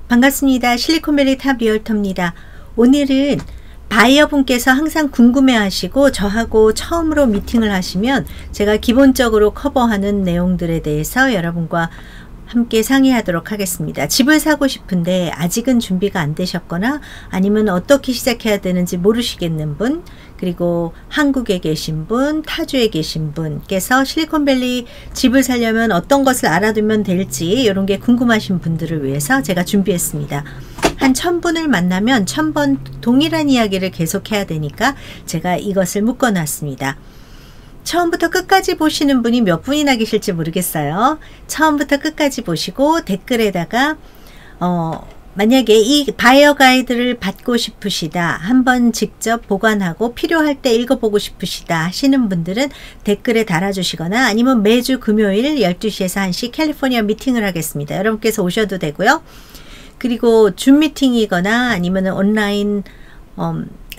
반갑습니다. 실리콘밸리 탑 리얼터입니다. 오늘은 바이어분께서 항상 궁금해하시고 저하고 처음으로 미팅을 하시면 제가 기본적으로 커버하는 내용들에 대해서 여러분과 함께 상의하도록 하겠습니다. 집을 사고 싶은데 아직은 준비가 안 되셨거나 아니면 어떻게 시작해야 되는지 모르시겠는 분, 그리고 한국에 계신 분, 타주에 계신 분께서 실리콘밸리 집을 사려면 어떤 것을 알아두면 될지 이런 게 궁금하신 분들을 위해서 제가 준비했습니다. 한 1000분을 만나면 1000번 동일한 이야기를 계속해야 되니까 제가 이것을 묶어놨습니다. 처음부터 끝까지 보시는 분이 몇 분이나 계실지 모르겠어요. 처음부터 끝까지 보시고 댓글에다가 만약에 이 바이어 가이드를 받고 싶으시다, 한번 직접 보관하고 필요할 때 읽어보고 싶으시다 하시는 분들은 댓글에 달아주시거나 아니면 매주 금요일 12시에서 1시 캘리포니아 미팅을 하겠습니다. 여러분께서 오셔도 되고요. 그리고 줌 미팅이거나 아니면 온라인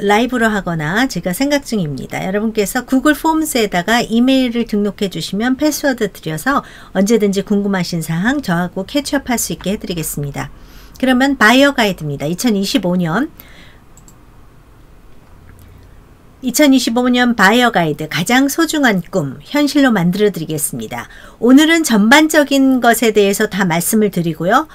라이브로 하거나 제가 생각 중입니다. 여러분께서 구글 폼스에다가 이메일을 등록해 주시면 패스워드 드려서 언제든지 궁금하신 사항 저하고 캐치업 할 수 있게 해드리겠습니다. 그러면 바이어 가이드입니다. 2025년 바이어 가이드, 가장 소중한 꿈 현실로 만들어 드리겠습니다. 오늘은 전반적인 것에 대해서 다 말씀을 드리고요.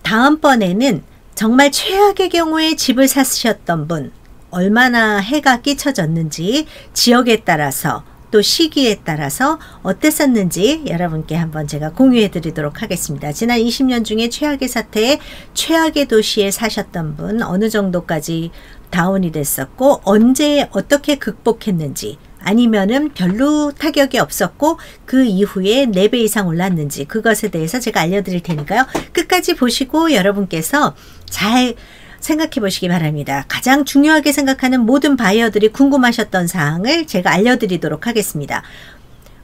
다음번에는 정말 최악의 경우에 집을 사셨던 분, 얼마나 해가 끼쳐졌는지, 지역에 따라서 또 시기에 따라서 어땠었는지 여러분께 한번 제가 공유해 드리도록 하겠습니다. 지난 20년 중에 최악의 사태에 최악의 도시에 사셨던 분, 어느 정도까지 다운이 됐었고 언제 어떻게 극복했는지, 아니면은 별로 타격이 없었고 그 이후에 4배 이상 올랐는지, 그것에 대해서 제가 알려드릴 테니까요. 끝까지 보시고 여러분께서 잘 생각해 보시기 바랍니다. 가장 중요하게 생각하는 모든 바이어들이 궁금하셨던 사항을 제가 알려드리도록 하겠습니다.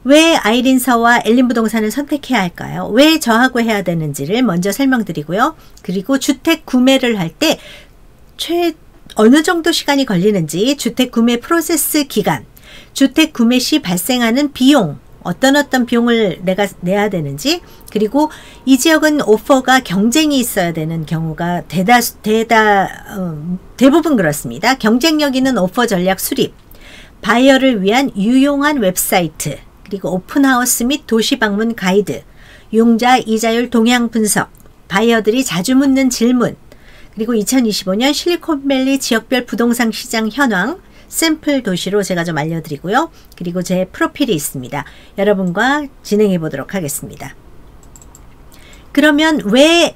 왜 아이린서와 엘린 부동산을 선택해야 할까요? 왜 저하고 해야 되는지를 먼저 설명드리고요. 그리고 주택 구매를 할 때 어느 정도 시간이 걸리는지, 주택 구매 프로세스 기간, 주택 구매 시 발생하는 비용, 어떤 비용을 내가 내야 되는지, 그리고 이 지역은 오퍼가 경쟁이 있어야 되는 경우가 대부분 그렇습니다. 경쟁력 있는 오퍼 전략 수립, 바이어를 위한 유용한 웹사이트, 그리고 오픈하우스 및 도시 방문 가이드, 용자 이자율 동향 분석, 바이어들이 자주 묻는 질문, 그리고 2025년 실리콘밸리 지역별 부동산 시장 현황, 샘플 도시로 제가 좀 알려드리고요. 그리고 제 프로필이 있습니다. 여러분과 진행해 보도록 하겠습니다. 그러면 왜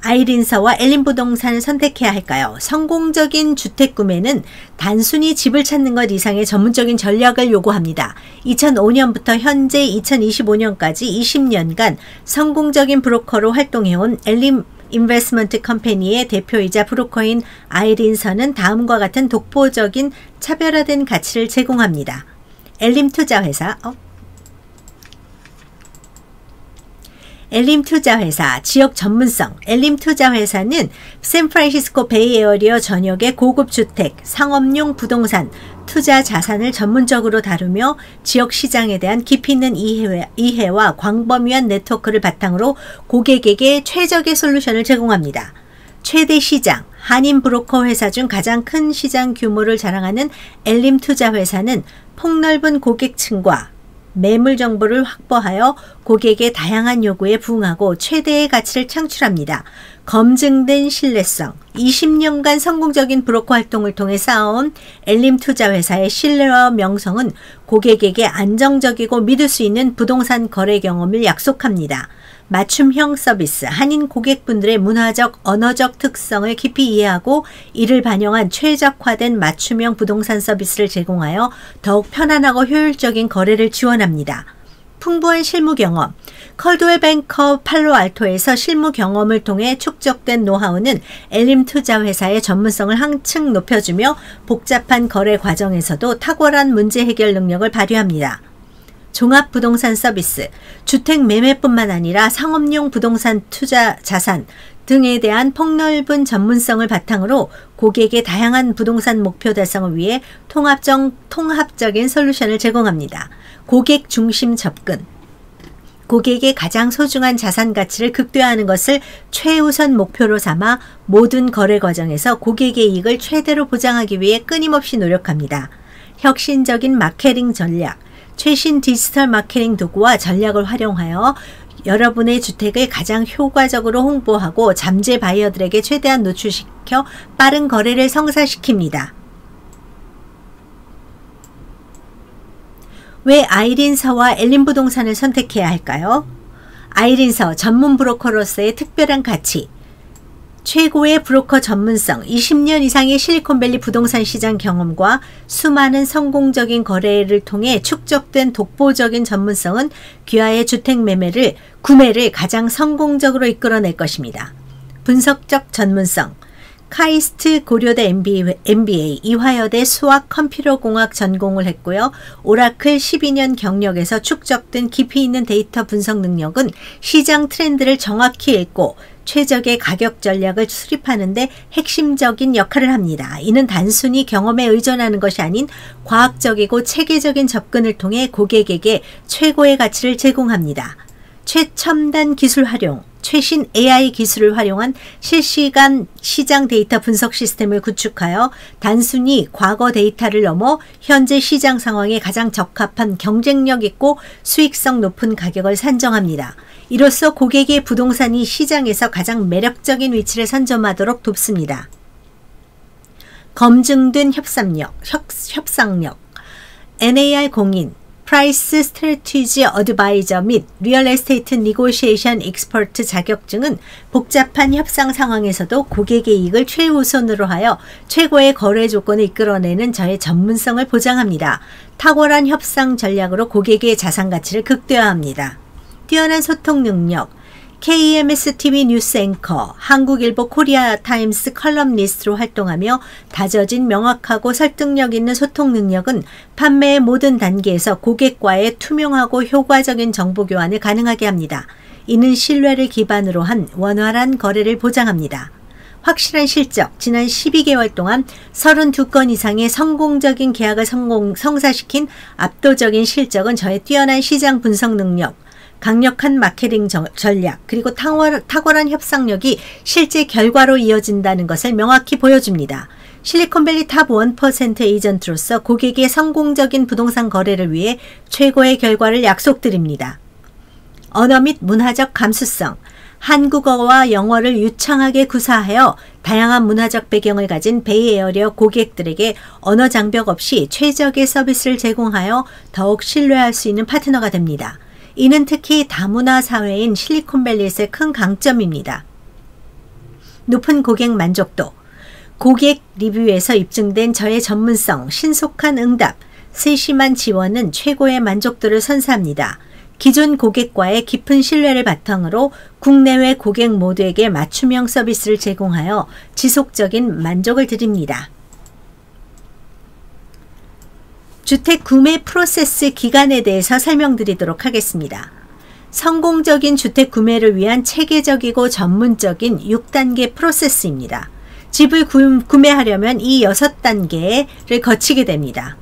아이린서와 엘린 부동산을 선택해야 할까요? 성공적인 주택 구매는 단순히 집을 찾는 것 이상의 전문적인 전략을 요구합니다. 2005년부터 현재 2025년까지 20년간 성공적인 브로커로 활동해온 엘린 인베스트먼트 컴퍼니의 대표이자 브로커인 아이린서는 다음과 같은 독보적인 차별화된 가치를 제공합니다. 엘림 투자회사, 엘림 투자회사, 지역 전문성. 엘림 투자회사는 샌프란시스코 베이에어리어 전역의 고급 주택, 상업용 부동산, 투자 자산을 전문적으로 다루며 지역 시장에 대한 깊이 있는 이해와 광범위한 네트워크를 바탕으로 고객에게 최적의 솔루션을 제공합니다. 최대 시장, 한인 브로커 회사 중 가장 큰 시장 규모를 자랑하는 엘림 투자회사는 폭넓은 고객층과 매물 정보를 확보하여 고객의 다양한 요구에 부응하고 최대의 가치를 창출합니다. 검증된 신뢰성, 20년간 성공적인 브로커 활동을 통해 쌓아온 엘림 투자회사의 신뢰와 명성은 고객에게 안정적이고 믿을 수 있는 부동산 거래 경험을 약속합니다. 맞춤형 서비스, 한인 고객분들의 문화적, 언어적 특성을 깊이 이해하고 이를 반영한 최적화된 맞춤형 부동산 서비스를 제공하여 더욱 편안하고 효율적인 거래를 지원합니다. 풍부한 실무 경험, 컬드웰 뱅커 팔로알토에서 실무 경험을 통해 축적된 노하우는 엘림 투자회사의 전문성을 한층 높여주며 복잡한 거래 과정에서도 탁월한 문제 해결 능력을 발휘합니다. 종합부동산 서비스, 주택 매매뿐만 아니라 상업용 부동산 투자 자산 등에 대한 폭넓은 전문성을 바탕으로 고객의 다양한 부동산 목표 달성을 위해 통합적인 솔루션을 제공합니다. 고객 중심 접근, 고객의 가장 소중한 자산 가치를 극대화하는 것을 최우선 목표로 삼아 모든 거래 과정에서 고객의 이익을 최대로 보장하기 위해 끊임없이 노력합니다. 혁신적인 마케팅 전략, 최신 디지털 마케팅 도구와 전략을 활용하여 여러분의 주택을 가장 효과적으로 홍보하고 잠재 바이어들에게 최대한 노출시켜 빠른 거래를 성사시킵니다. 왜 아이린서와 엘림부동산을 선택해야 할까요? 아이린서 전문 브로커로서의 특별한 가치, 최고의 브로커 전문성, 20년 이상의 실리콘밸리 부동산 시장 경험과 수많은 성공적인 거래를 통해 축적된 독보적인 전문성은 귀하의 주택 구매를 가장 성공적으로 이끌어낼 것입니다. 분석적 전문성, 카이스트 고려대 MBA, 이화여대 수학 컴퓨터공학 전공을 했고요. 오라클 12년 경력에서 축적된 깊이 있는 데이터 분석 능력은 시장 트렌드를 정확히 읽고 최적의 가격 전략을 수립하는 데 핵심적인 역할을 합니다. 이는 단순히 경험에 의존하는 것이 아닌 과학적이고 체계적인 접근을 통해 고객에게 최고의 가치를 제공합니다. 최첨단 기술 활용, 최신 AI 기술을 활용한 실시간 시장 데이터 분석 시스템을 구축하여 단순히 과거 데이터를 넘어 현재 시장 상황에 가장 적합한 경쟁력 있고 수익성 높은 가격을 산정합니다. 이로써 고객의 부동산이 시장에서 가장 매력적인 위치를 선점하도록 돕습니다. 검증된 협상력, NAR 공인, 프라이스 스트래티지 어드바이저 및 리얼 에스테이트 니고시에이션 익스퍼트 자격증은 복잡한 협상 상황에서도 고객의 이익을 최우선으로 하여 최고의 거래 조건을 이끌어내는 저의 전문성을 보장합니다. 탁월한 협상 전략으로 고객의 자산 가치를 극대화합니다. 뛰어난 소통 능력, KMS TV 뉴스 앵커, 한국일보 코리아타임스 컬럼니스트로 활동하며 다져진 명확하고 설득력 있는 소통 능력은 판매의 모든 단계에서 고객과의 투명하고 효과적인 정보 교환을 가능하게 합니다. 이는 신뢰를 기반으로 한 원활한 거래를 보장합니다. 확실한 실적, 지난 12개월 동안 32건 이상의 성공적인 계약을 성사시킨 압도적인 실적은 저의 뛰어난 시장 분석 능력, 강력한 마케팅 전략, 그리고 탁월한 협상력이 실제 결과로 이어진다는 것을 명확히 보여줍니다. 실리콘밸리 탑 1% 에이전트로서 고객의 성공적인 부동산 거래를 위해 최고의 결과를 약속드립니다. 언어 및 문화적 감수성, 한국어와 영어를 유창하게 구사하여 다양한 문화적 배경을 가진 베이에어리어 고객들에게 언어 장벽 없이 최적의 서비스를 제공하여 더욱 신뢰할 수 있는 파트너가 됩니다. 이는 특히 다문화 사회인 실리콘밸리에서의 큰 강점입니다. 높은 고객 만족도, 고객 리뷰에서 입증된 저의 전문성, 신속한 응답, 세심한 지원은 최고의 만족도를 선사합니다. 기존 고객과의 깊은 신뢰를 바탕으로 국내외 고객 모두에게 맞춤형 서비스를 제공하여 지속적인 만족을 드립니다. 주택 구매 프로세스 기간에 대해서 설명드리도록 하겠습니다. 성공적인 주택 구매를 위한 체계적이고 전문적인 6단계 프로세스입니다. 집을 구매하려면 이 6단계를 거치게 됩니다.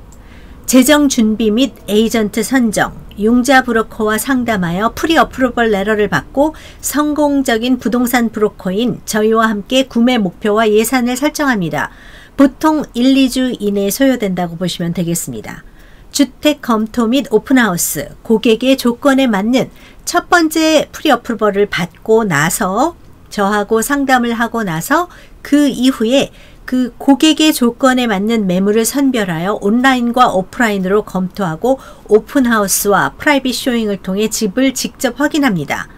재정 준비 및 에이전트 선정, 융자 브로커와 상담하여 프리 어프로벌 레터를 받고 성공적인 부동산 브로커인 저희와 함께 구매 목표와 예산을 설정합니다. 보통 1, 2주 이내에 소요된다고 보시면 되겠습니다. 주택 검토 및 오픈하우스, 고객의 조건에 맞는 첫 번째 프리 어프로벌을 받고 나서 저하고 상담을 하고 나서 그 이후에 그 고객의 조건에 맞는 매물을 선별하여 온라인과 오프라인으로 검토하고 오픈하우스와 프라이빗 쇼잉을 통해 집을 직접 확인합니다.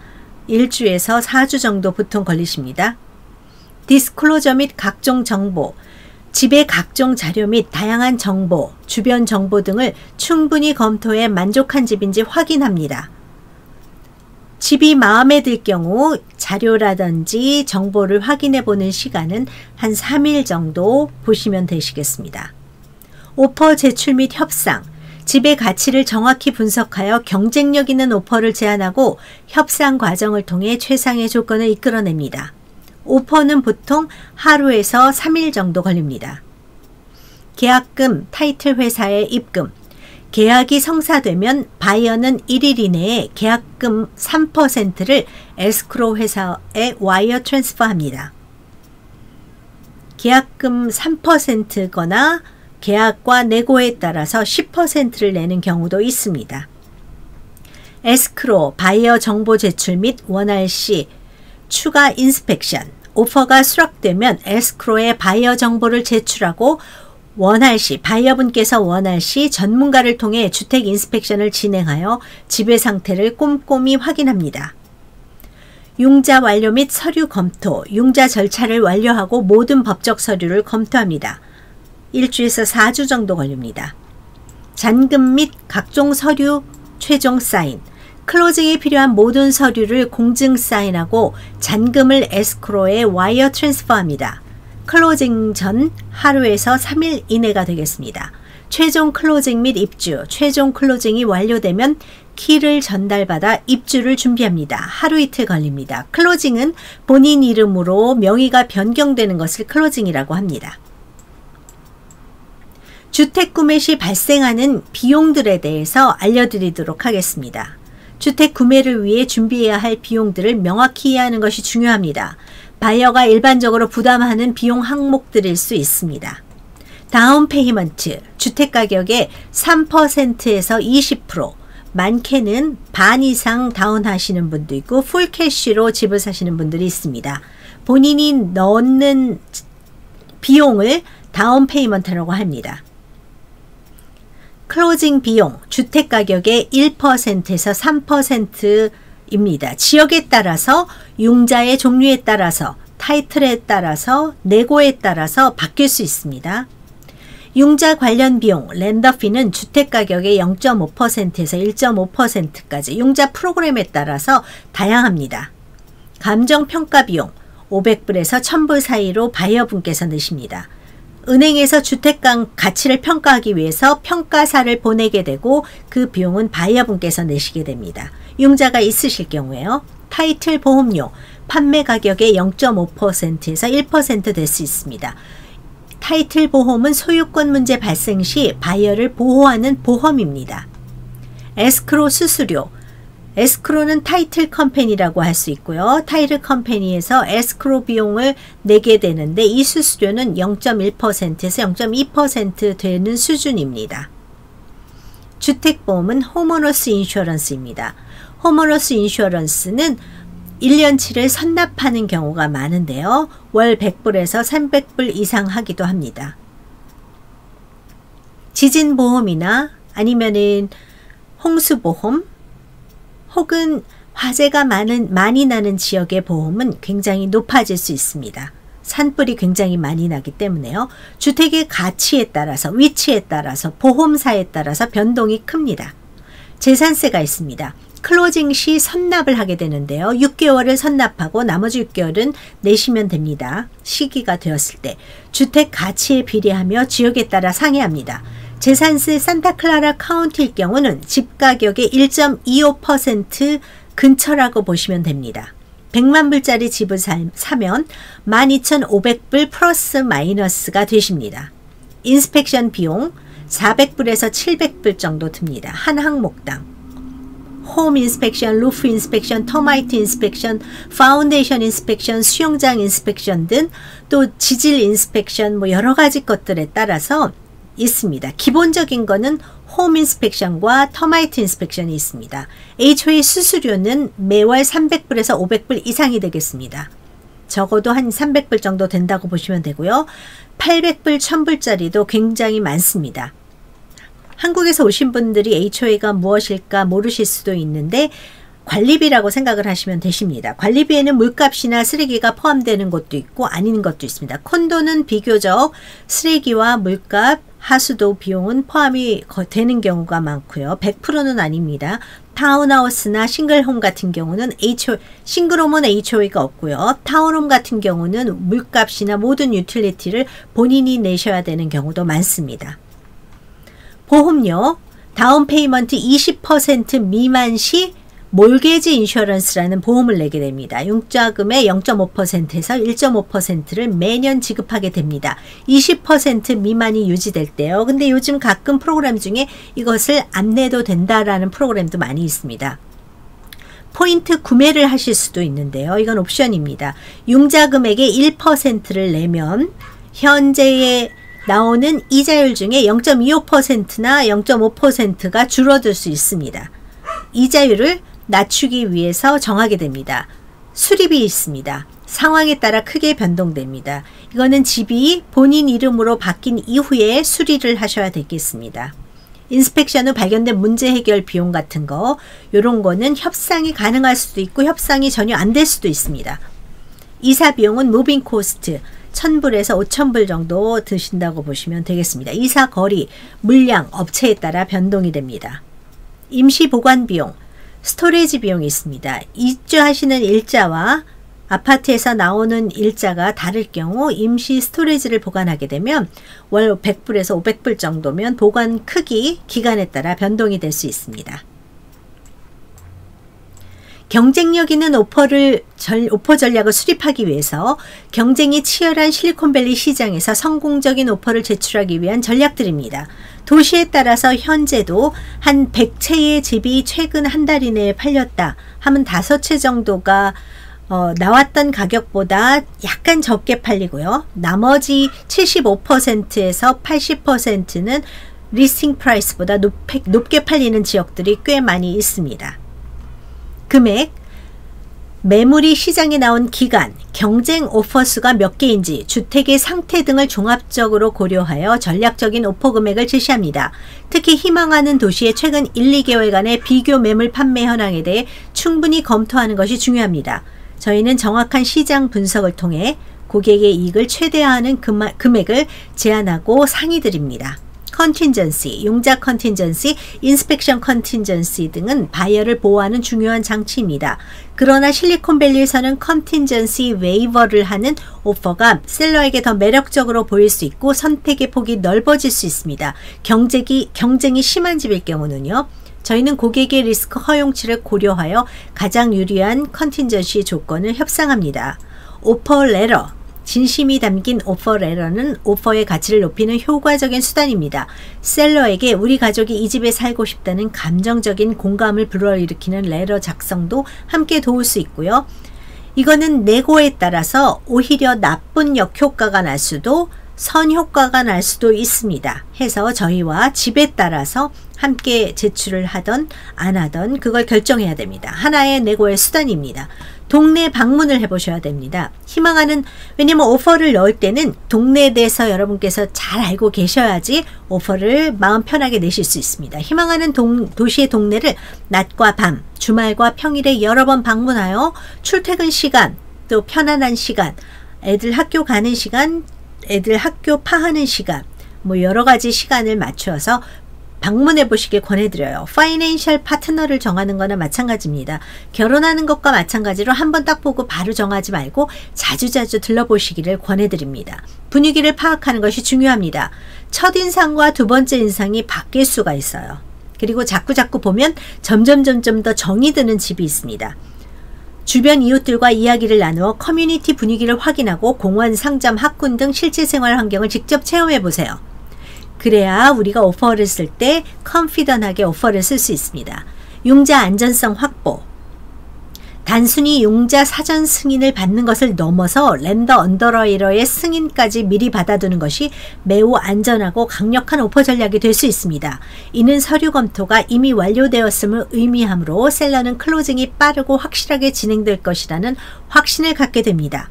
1주에서 4주 정도 보통 걸리십니다. 디스클로저 및 각종 정보, 집의 각종 자료 및 다양한 정보, 주변 정보 등을 충분히 검토해 만족한 집인지 확인합니다. 집이 마음에 들 경우 자료라든지 정보를 확인해 보는 시간은 한 3일 정도 보시면 되시겠습니다. 오퍼 제출 및 협상, 집의 가치를 정확히 분석하여 경쟁력 있는 오퍼를 제안하고 협상 과정을 통해 최상의 조건을 이끌어냅니다. 오퍼는 보통 하루에서 3일 정도 걸립니다. 계약금, 타이틀 회사의 입금, 계약이 성사되면 바이어는 1일 이내에 계약금 3%를 에스크로 회사에 와이어 트랜스퍼합니다. 계약금 3%거나 계약과 내고에 따라서 10%를 내는 경우도 있습니다. 에스크로, 바이어 정보 제출 및 원할 시 추가 인스펙션, 오퍼가 수락되면 에스크로에 바이어 정보를 제출하고 원할 시, 바이어분께서 원할 시 전문가를 통해 주택 인스펙션을 진행하여 지배 상태를 꼼꼼히 확인합니다. 융자 완료 및 서류 검토, 융자 절차를 완료하고 모든 법적 서류를 검토합니다. 1주에서 4주 정도 걸립니다. 잔금 및 각종 서류 최종 사인, 클로징에 필요한 모든 서류를 공증 사인하고 잔금을 에스크로에 와이어 트랜스퍼합니다. 클로징 전 하루에서 3일 이내가 되겠습니다. 최종 클로징 및 입주, 최종 클로징이 완료되면 키를 전달받아 입주를 준비합니다. 하루 이틀 걸립니다. 클로징은 본인 이름으로 명의가 변경되는 것을 클로징이라고 합니다. 주택 구매 시 발생하는 비용들에 대해서 알려드리도록 하겠습니다. 주택 구매를 위해 준비해야 할 비용들을 명확히 이해하는 것이 중요합니다. 바이어가 일반적으로 부담하는 비용 항목들일 수 있습니다. 다운 페이먼트, 주택가격의 3%에서 20%, 많게는 반 이상 다운하시는 분도 있고 풀캐시로 집을 사시는 분들이 있습니다. 본인이 넣는 비용을 다운 페이먼트라고 합니다. 클로징 비용, 주택가격의 1%에서 3%입니다. 지역에 따라서, 융자의 종류에 따라서, 타이틀에 따라서, 내고에 따라서 바뀔 수 있습니다. 융자 관련 비용, 랜더피는 주택가격의 0.5%에서 1.5%까지 융자 프로그램에 따라서 다양합니다. 감정평가 비용, 500불에서 1000불 사이로 바이어분께서 내십니다. 은행에서 주택 가치를 평가하기 위해서 평가사를 보내게 되고 그 비용은 바이어분께서 내시게 됩니다. 융자가 있으실 경우에요. 타이틀 보험료, 판매 가격의 0.5%에서 1% 될 수 있습니다. 타이틀 보험은 소유권 문제 발생 시 바이어를 보호하는 보험입니다. 에스크로 수수료, 에스크로는 타이틀 컴퍼니라고 할 수 있고요. 타이틀 컴퍼니에서 에스크로 비용을 내게 되는데 이 수수료는 0.1%에서 0.2% 되는 수준입니다. 주택보험은 홈오너스 인슈어런스입니다. 홈오너스 인슈어런스는 1년치를 선납하는 경우가 많은데요. 월 100불에서 300불 이상 하기도 합니다. 지진보험이나 아니면은 홍수보험, 혹은 화재가 많이 나는 지역의 보험은 굉장히 높아질 수 있습니다. 산불이 굉장히 많이 나기 때문에요. 주택의 가치에 따라서, 위치에 따라서, 보험사에 따라서 변동이 큽니다. 재산세가 있습니다. 클로징 시 선납을 하게 되는데요. 6개월을 선납하고 나머지 6개월은 내시면 됩니다. 시기가 되었을 때. 주택 가치에 비례하며 지역에 따라 상이합니다. 재산세 산타클라라 카운티일 경우는 집 가격의 1.25% 근처라고 보시면 됩니다. 100만 불짜리 집을 사면 12,500불 플러스 마이너스가 되십니다. 인스펙션 비용 400불에서 700불 정도 듭니다. 한 항목당. 홈 인스펙션, 루프 인스펙션, 터마이트 인스펙션, 파운데이션 인스펙션, 수영장 인스펙션 등 또 지질 인스펙션 뭐 여러 가지 것들에 따라서 있습니다. 기본적인 거는 홈 인스펙션과 터마이트 인스펙션이 있습니다. HOA 수수료는 매월 300불에서 500불 이상이 되겠습니다. 적어도 한 300불 정도 된다고 보시면 되고요. 800불, 1000불짜리도 굉장히 많습니다. 한국에서 오신 분들이 HOA가 무엇일까 모르실 수도 있는데 관리비라고 생각을 하시면 되십니다. 관리비에는 물값이나 쓰레기가 포함되는 것도 있고 아닌 것도 있습니다. 콘도는 비교적 쓰레기와 물값, 하수도 비용은 포함이 되는 경우가 많고요. 100%는 아닙니다. 타운하우스나 싱글홈 같은 경우는 싱글홈은 HOA가 없고요. 타운홈 같은 경우는 물값이나 모든 유틸리티를 본인이 내셔야 되는 경우도 많습니다. 보험료, 다운 페이먼트 20% 미만 시 몰게지 인슈런스라는 보험을 내게 됩니다. 융자금의 0.5%에서 1.5%를 매년 지급하게 됩니다. 20% 미만이 유지될 때요. 근데 요즘 가끔 프로그램 중에 이것을 안 내도 된다라는 프로그램도 많이 있습니다. 포인트 구매를 하실 수도 있는데요. 이건 옵션입니다. 융자금액의 1%를 내면 현재의 나오는 이자율 중에 0.25%나 0.5%가 줄어들 수 있습니다. 이자율을 낮추기 위해서 정하게 됩니다. 수리비 있습니다. 상황에 따라 크게 변동됩니다. 이거는 집이 본인 이름으로 바뀐 이후에 수리를 하셔야 되겠습니다. 인스펙션 후 발견된 문제 해결 비용 같은 거, 요런 거는 협상이 가능할 수도 있고 협상이 전혀 안 될 수도 있습니다. 이사 비용은 무빙 코스트 1,000불에서 5,000불 정도 드신다고 보시면 되겠습니다. 이사 거리, 물량, 업체에 따라 변동이 됩니다. 임시 보관 비용, 스토리지 비용이 있습니다. 입주하시는 일자와 아파트에서 나오는 일자가 다를 경우 임시 스토리지를 보관하게 되면 월 100불에서 500불 정도면 보관 크기, 기간에 따라 변동이 될 수 있습니다. 경쟁력 있는 오퍼 전략을 수립하기 위해서 경쟁이 치열한 실리콘밸리 시장에서 성공적인 오퍼를 제출하기 위한 전략들입니다. 도시에 따라서 현재도 한 100채의 집이 최근 한 달 이내에 팔렸다 하면 5채 정도가 나왔던 가격보다 약간 적게 팔리고요. 나머지 75%에서 80%는 리스팅 프라이스보다 높게 팔리는 지역들이 꽤 많이 있습니다. 금액, 매물이 시장에 나온 기간, 경쟁 오퍼 수가 몇 개인지, 주택의 상태 등을 종합적으로 고려하여 전략적인 오퍼 금액을 제시합니다. 특히 희망하는 도시의 최근 1, 2개월간의 비교 매물 판매 현황에 대해 충분히 검토하는 것이 중요합니다. 저희는 정확한 시장 분석을 통해 고객의 이익을 최대화하는 금액을 제안하고 상의드립니다. 컨틴전시, 융자 컨틴전시, 인스펙션 컨틴전시 등은 바이어를 보호하는 중요한 장치입니다. 그러나 실리콘밸리에서는 컨틴전시 웨이버를 하는 오퍼가 셀러에게 더 매력적으로 보일 수 있고 선택의 폭이 넓어질 수 있습니다. 경쟁이 심한 집일 경우는요. 저희는 고객의 리스크 허용치를 고려하여 가장 유리한 컨틴전시 조건을 협상합니다. 오퍼 레터, 진심이 담긴 오퍼 레터는 오퍼의 가치를 높이는 효과적인 수단입니다. 셀러에게 우리 가족이 이 집에 살고 싶다는 감정적인 공감을 불러일으키는 레터 작성도 함께 도울 수 있고요. 이거는 내고에 따라서 오히려 나쁜 역효과가 날 수도 선효과가 날 수도 있습니다. 해서 저희와 집에 따라서 함께 제출을 하던 안 하던 그걸 결정해야 됩니다. 하나의 내고의 수단입니다. 동네 방문을 해보셔야 됩니다. 왜냐면 오퍼를 넣을 때는 동네에 대해서 여러분께서 잘 알고 계셔야지 오퍼를 마음 편하게 내실 수 있습니다. 희망하는 도시의 동네를 낮과 밤, 주말과 평일에 여러 번 방문하여 출퇴근 시간, 또 편안한 시간, 애들 학교 가는 시간, 애들 학교 파하는 시간, 뭐 여러 가지 시간을 맞추어서 방문해 보시길 권해드려요. 파이낸셜 파트너를 정하는 거나 마찬가지입니다. 결혼하는 것과 마찬가지로 한번 딱 보고 바로 정하지 말고 자주자주 들러보시기를 권해드립니다. 분위기를 파악하는 것이 중요합니다. 첫인상과 두 번째 인상이 바뀔 수가 있어요. 그리고 자꾸자꾸 보면 점점 더 정이 드는 집이 있습니다. 주변 이웃들과 이야기를 나누어 커뮤니티 분위기를 확인하고 공원, 상점, 학군 등 실제 생활 환경을 직접 체험해 보세요. 그래야 우리가 오퍼를 쓸 때 컨피던하게 오퍼를 쓸 수 있습니다. 융자 안전성 확보. 단순히 융자 사전 승인을 받는 것을 넘어서 랜더 언더라이터의 승인까지 미리 받아두는 것이 매우 안전하고 강력한 오퍼 전략이 될 수 있습니다. 이는 서류 검토가 이미 완료되었음을 의미하므로 셀러는 클로징이 빠르고 확실하게 진행될 것이라는 확신을 갖게 됩니다.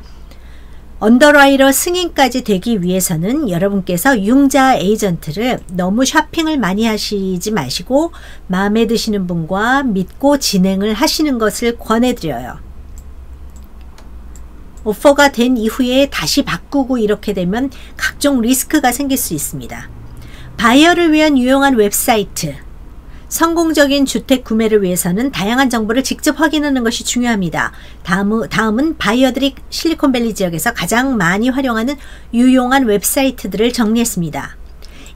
언더라이터 승인까지 되기 위해서는 여러분께서 융자 에이전트를 너무 쇼핑을 많이 하시지 마시고 마음에 드시는 분과 믿고 진행을 하시는 것을 권해드려요. 오퍼가 된 이후에 다시 바꾸고 이렇게 되면 각종 리스크가 생길 수 있습니다. 바이어를 위한 유용한 웹사이트. 성공적인 주택 구매를 위해서는 다양한 정보를 직접 확인하는 것이 중요합니다. 다음은 바이어들이 실리콘밸리 지역에서 가장 많이 활용하는 유용한 웹사이트들을 정리했습니다.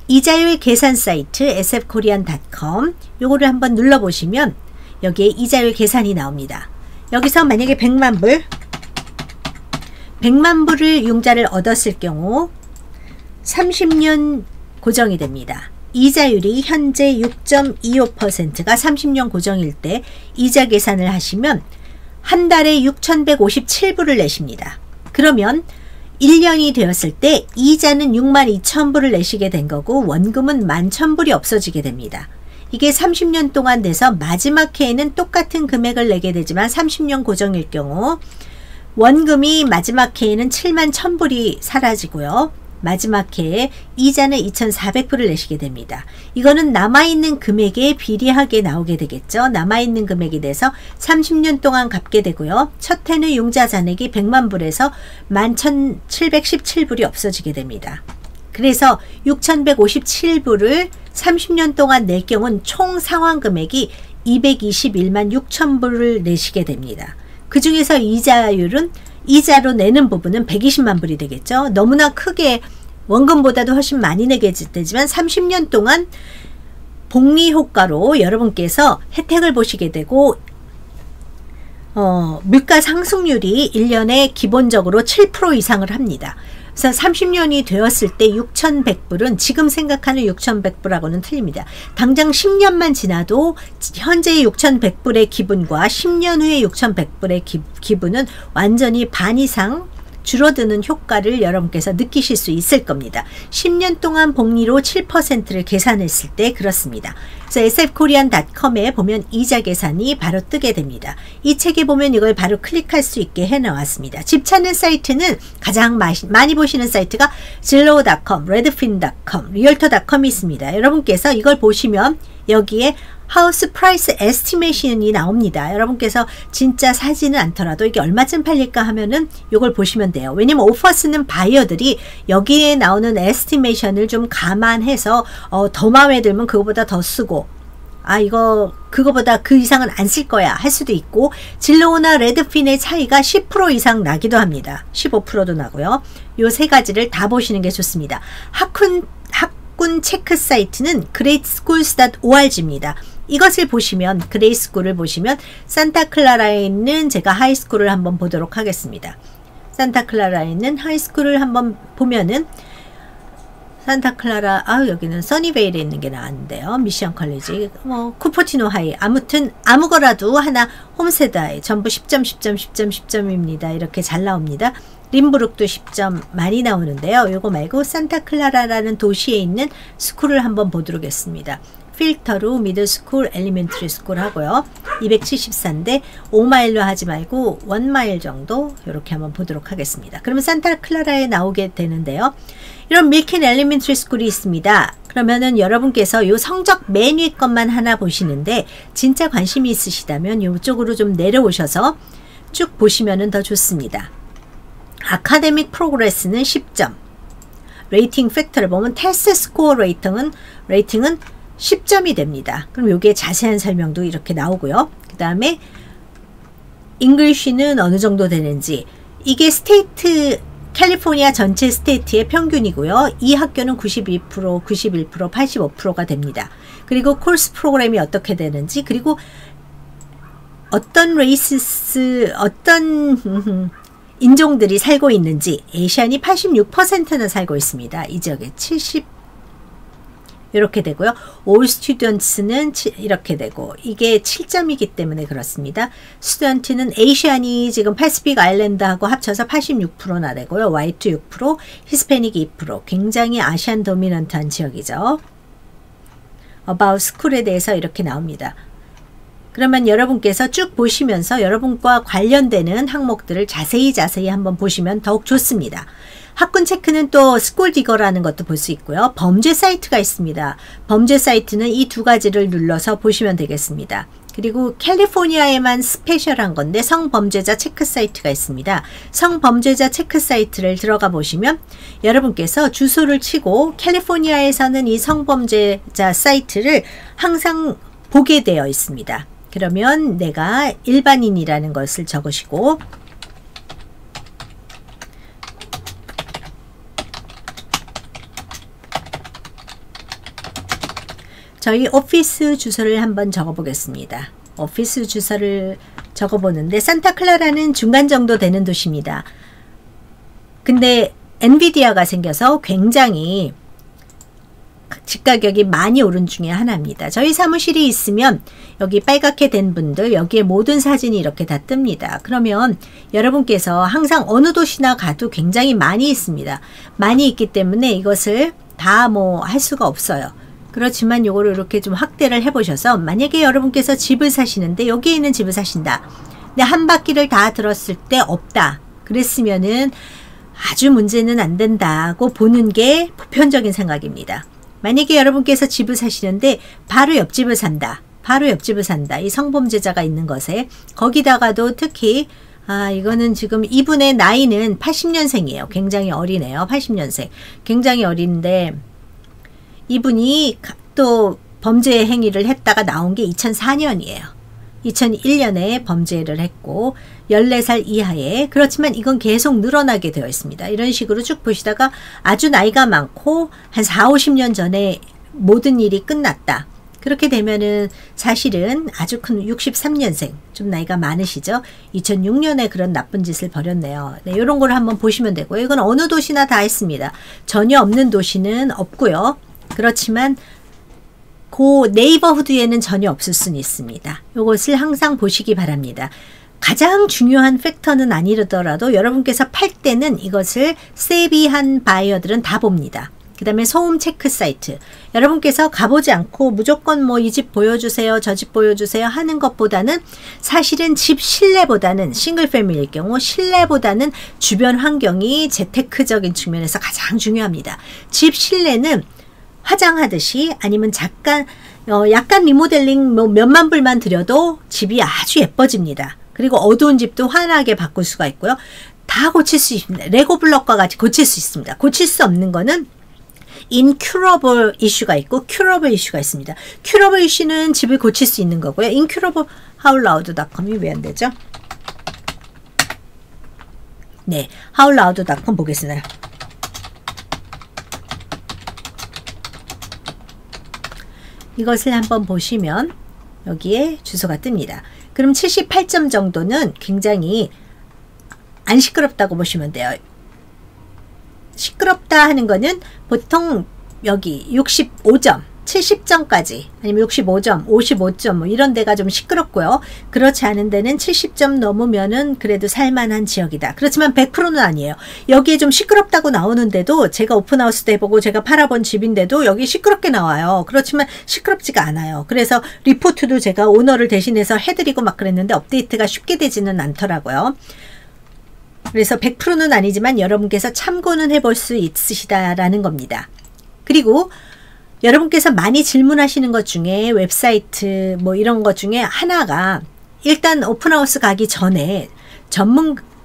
이자율 계산 사이트 sfkorean.com 요거를 한번 눌러보시면 여기에 이자율 계산이 나옵니다. 여기서 만약에 100만 불 100만 불을 융자를 얻었을 경우 30년 고정이 됩니다. 이자율이 현재 6.25%가 30년 고정일 때 이자 계산을 하시면 한 달에 6,157불을 내십니다. 그러면 1년이 되었을 때 이자는 62,000불을 내시게 된 거고 원금은 11,000불이 없어지게 됩니다. 이게 30년 동안 돼서 마지막 해에는 똑같은 금액을 내게 되지만 30년 고정일 경우 원금이 마지막 해에는 71,000불이 사라지고요. 마지막 해에 이자는 2,400불을 내시게 됩니다. 이거는 남아있는 금액에 비례하게 나오게 되겠죠. 남아있는 금액이 돼서 30년 동안 갚게 되고요. 첫 해는 융자 잔액이 100만 불에서 11,717불이 없어지게 됩니다. 그래서 6,157불을 30년 동안 낼 경우는 총 상환 금액이 221만 6천불을 내시게 됩니다. 그 중에서 이자율은 이자로 내는 부분은 120만 불이 되겠죠. 너무나 크게 원금보다도 훨씬 많이 내게 되지만 30년 동안 복리 효과로 여러분께서 혜택을 보시게 되고 물가 상승률이 1년에 기본적으로 7% 이상을 합니다. 그래서 30년이 되었을 때 6,100불은 지금 생각하는 6,100불하고는 틀립니다. 당장 10년만 지나도 현재의 6,100불의 기분과 10년 후의 6,100불의 기분은 완전히 반 이상 줄어드는 효과를 여러분께서 느끼실 수 있을 겁니다. 10년 동안 복리로 7%를 계산했을 때 그렇습니다. 그래서 sfkorean.com에 보면 이자 계산이 바로 뜨게 됩니다. 이 책에 보면 이걸 바로 클릭할 수 있게 해놓았습니다. 집 찾는 사이트는 가장 많이 보시는 사이트가 zillow.com, redfin.com, realtor.com이 있습니다. 여러분께서 이걸 보시면 여기에 하우스 프라이스 에스티메이션이 나옵니다. 여러분께서 진짜 사지는 않더라도 이게 얼마쯤 팔릴까 하면은 이걸 보시면 돼요. 왜냐면 오퍼 쓰는 바이어들이 여기에 나오는 에스티메이션을 좀 감안해서 더 마음에 들면 그거보다 더 쓰고 이거 그거보다 그 이상은 안 쓸 거야 할 수도 있고 진로우나 레드핀의 차이가 10% 이상 나기도 합니다. 15%도 나고요. 요 세 가지를 다 보시는 게 좋습니다. 학군 체크 사이트는 greatschools.org입니다. 이것을 보시면 그레이스쿨을 보시면 산타클라라에 있는 제가 하이스쿨을 한번 보도록 하겠습니다. 산타클라라에 있는 하이스쿨을 한번 보면은 산타클라라 여기는 써니베일에 있는 게 나왔는데요. 미션 컬리지 쿠퍼티노 하이 아무튼 아무거라도 하나 홈세다에 전부 10점 10점 10점 10점입니다. 이렇게 잘 나옵니다. 림부룩도 10점 많이 나오는데요. 요거 말고 산타클라라라는 도시에 있는 스쿨을 한번 보도록 하겠습니다. 필터로 미들스쿨, 엘리멘터리 스쿨 하고요. 274인데 5마일로 하지 말고 1마일 정도 이렇게 한번 보도록 하겠습니다. 그러면 산타클라라에 나오게 되는데요. 이런 밀킨 엘리멘터리 스쿨이 있습니다. 그러면은 여러분께서 이 성적 맨 위 것만 하나 보시는데 진짜 관심이 있으시다면 이쪽으로 좀 내려오셔서 쭉 보시면은 더 좋습니다. 아카데믹 프로그레스는 10점. 레이팅 팩터를 보면 테스트 스코어 레이팅은 10점이 됩니다. 그럼 여기에 자세한 설명도 이렇게 나오고요. 그 다음에 잉글리쉬는 어느 정도 되는지 이게 스테이트 캘리포니아 전체 스테이트의 평균이고요. 이 학교는 92%, 91%, 85%가 됩니다. 그리고 코र्스 프로그램이 어떻게 되는지 그리고 어떤 인종들이 살고 있는지 에이시안이 86%는 살고 있습니다. 이 지역에 70 이렇게 되고요. All Students는 이렇게 되고 이게 7점이기 때문에 그렇습니다. 스튜던트는 에이시안이 지금 패시픽 아일랜드하고 합쳐서 86%나 되고요. 화이트 6%, 히스패닉 2% 굉장히 아시안 도미넌트한 지역이죠. About School에 대해서 이렇게 나옵니다. 그러면 여러분께서 쭉 보시면서 여러분과 관련되는 항목들을 자세히 한번 보시면 더욱 좋습니다. 학군 체크는 또 스쿨디거라는 것도 볼 수 있고요. 범죄 사이트가 있습니다. 범죄 사이트는 이 두 가지를 눌러서 보시면 되겠습니다. 그리고 캘리포니아에만 스페셜한 건데 성범죄자 체크 사이트가 있습니다. 성범죄자 체크 사이트를 들어가 보시면 여러분께서 주소를 치고 캘리포니아에서는 이 성범죄자 사이트를 항상 보게 되어 있습니다. 그러면 내가 일반인이라는 것을 적으시고 저희 오피스 주소를 한번 적어 보겠습니다. 오피스 주소를 적어보는데 산타클라라는 중간 정도 되는 도시입니다. 근데 엔비디아가 생겨서 굉장히 집가격이 많이 오른 중에 하나입니다. 저희 사무실이 있으면 여기 빨갛게 된 분들 여기에 모든 사진이 이렇게 다 뜹니다. 그러면 여러분께서 항상 어느 도시나 가도 굉장히 많이 있습니다. 많이 있기 때문에 이것을 다 뭐 할 수가 없어요. 그렇지만 요거를 이렇게 좀 확대를 해보셔서 만약에 여러분께서 집을 사시는데 여기에 있는 집을 사신다. 근데 한 바퀴를 다 들었을 때 없다. 그랬으면은 아주 문제는 안 된다고 보는 게 보편적인 생각입니다. 만약에 여러분께서 집을 사시는데 바로 옆집을 산다. 바로 옆집을 산다. 이 성범죄자가 있는 것에 거기다가도 특히 이거는 지금 이분의 나이는 80년생이에요. 굉장히 어리네요. 80년생. 굉장히 어린데 이분이 또 범죄 행위를 했다가 나온 게 2004년이에요. 2001년에 범죄를 했고 14살 이하에 그렇지만 이건 계속 늘어나게 되어 있습니다. 이런 식으로 쭉 보시다가 아주 나이가 많고 한 4, 50년 전에 모든 일이 끝났다. 그렇게 되면은 사실은 아주 큰 63년생 좀 나이가 많으시죠. 2006년에 그런 나쁜 짓을 벌였네요. 네, 이런 걸 한번 보시면 되고요. 이건 어느 도시나 다 있습니다. 전혀 없는 도시는 없고요. 그렇지만 그 네이버후드에는 전혀 없을 수는 있습니다. 이것을 항상 보시기 바랍니다. 가장 중요한 팩터는 아니더라도 여러분께서 팔 때는 이것을 세비한 바이어들은 다 봅니다. 그 다음에 소음 체크 사이트. 여러분께서 가보지 않고 무조건 뭐 이 집 보여주세요, 저 집 보여주세요 하는 것보다는 사실은 집 실내보다는 싱글 패밀리일 경우 실내보다는 주변 환경이 재테크적인 측면에서 가장 중요합니다. 집 실내는 화장하듯이 아니면 약간 리모델링 뭐 몇만 불만 들여도 집이 아주 예뻐집니다. 그리고 어두운 집도 환하게 바꿀 수가 있고요. 다 고칠 수 있습니다. 레고 블럭과 같이 고칠 수 있습니다. 고칠 수 없는 거는 incurable 이슈가 있고 curable 이슈가 있습니다. curable 이슈는 집을 고칠 수 있는 거고요. incurable howloud.com이 왜 안 되죠? 네, howloud.com 보겠습니다. 이것을 한번 보시면 여기에 주소가 뜹니다. 그럼 78점 정도는 굉장히 안 시끄럽다고 보시면 돼요. 시끄럽다 하는 거는 보통 여기 65점, 70점까지 아니면 65점, 55점 뭐 이런 데가 좀 시끄럽고요. 그렇지 않은 데는 70점 넘으면은 그래도 살만한 지역이다. 그렇지만 100%는 아니에요. 여기에 좀 시끄럽다고 나오는데도 제가 오픈하우스 때 보고 제가 팔아본 집인데도 여기 시끄럽게 나와요. 그렇지만 시끄럽지가 않아요. 그래서 리포트도 제가 오너를 대신해서 해드리고 막 그랬는데 업데이트가 쉽게 되지는 않더라고요. 그래서 100%는 아니지만 여러분께서 참고는 해볼 수 있으시다라는 겁니다. 그리고 여러분께서 많이 질문하시는 것 중에 웹사이트 뭐 이런 것 중에 하나가 일단 오픈하우스 가기 전에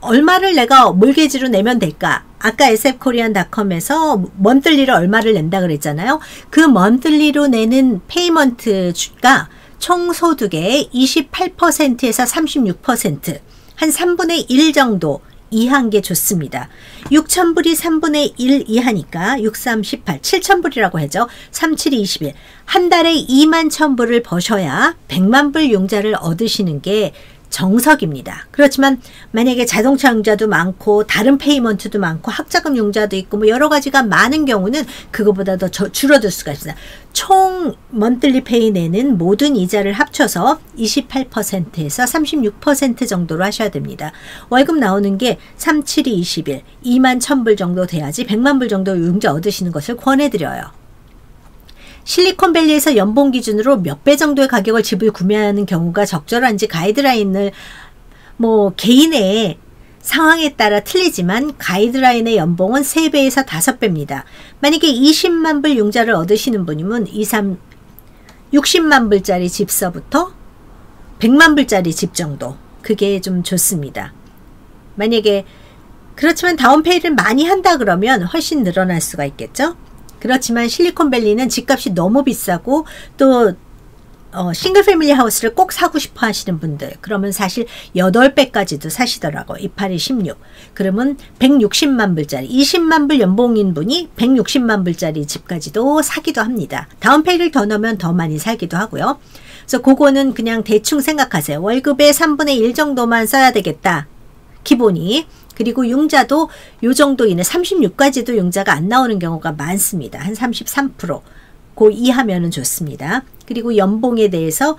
얼마를 내가 몰개지로 내면 될까? 아까 sfkorean.com에서 먼틀리로 얼마를 낸다 그랬잖아요. 그 먼틀리로 내는 페이먼트가 총 소득의 28%에서 36%, 한 3분의 1 정도 이하한 게 좋습니다. 6,000불이 3분의 1 이하니까 6, 3, 18, 7,000불이라고 하죠. 3, 7, 21. 한 달에 2만 1,000불을 버셔야 100만 불 융자를 얻으시는 게 정석입니다. 그렇지만 만약에 자동차 융자도 많고 다른 페이먼트도 많고 학자금 융자도 있고 뭐 여러 가지가 많은 경우는 그거보다 더 줄어들 수가 있습니다. 총 먼틀리 페이 내는 모든 이자를 합쳐서 28%에서 36% 정도로 하셔야 됩니다. 월급 나오는 게 3, 7, 21, 2만 1,000불 정도 돼야지 100만 불 정도 융자 얻으시는 것을 권해드려요. 실리콘밸리에서 연봉 기준으로 몇 배 정도의 가격을 집을 구매하는 경우가 적절한지 가이드라인을 뭐 개인의 상황에 따라 틀리지만 가이드라인의 연봉은 3배에서 5배입니다. 만약에 20만 불 융자를 얻으시는 분이면 60만 불짜리 집서부터 100만 불짜리 집 정도 그게 좀 좋습니다. 만약에 그렇지만 다운페이를 많이 한다 그러면 훨씬 늘어날 수가 있겠죠. 그렇지만 실리콘밸리는 집값이 너무 비싸고 또 싱글 패밀리 하우스를 꼭 사고 싶어 하시는 분들 그러면 사실 8배까지도 사시더라고요. 28이 16. 그러면 160만 불짜리 20만 불 연봉인 분이 160만 불짜리 집까지도 사기도 합니다. 다운페이를 더 넣으면 더 많이 살기도 하고요. 그래서 그거는 그냥 대충 생각하세요. 월급의 3분의 1 정도만 써야 되겠다. 기본이. 그리고 융자도 요 정도 이내 36까지도 융자가 안 나오는 경우가 많습니다. 한 33%. 그 이하면은 좋습니다. 그리고 연봉에 대해서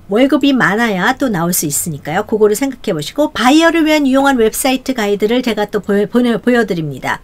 월급이 많아야 또 나올 수 있으니까요. 그거를 생각해 보시고 바이어를 위한 유용한 웹사이트 가이드를 제가 또 보여드립니다.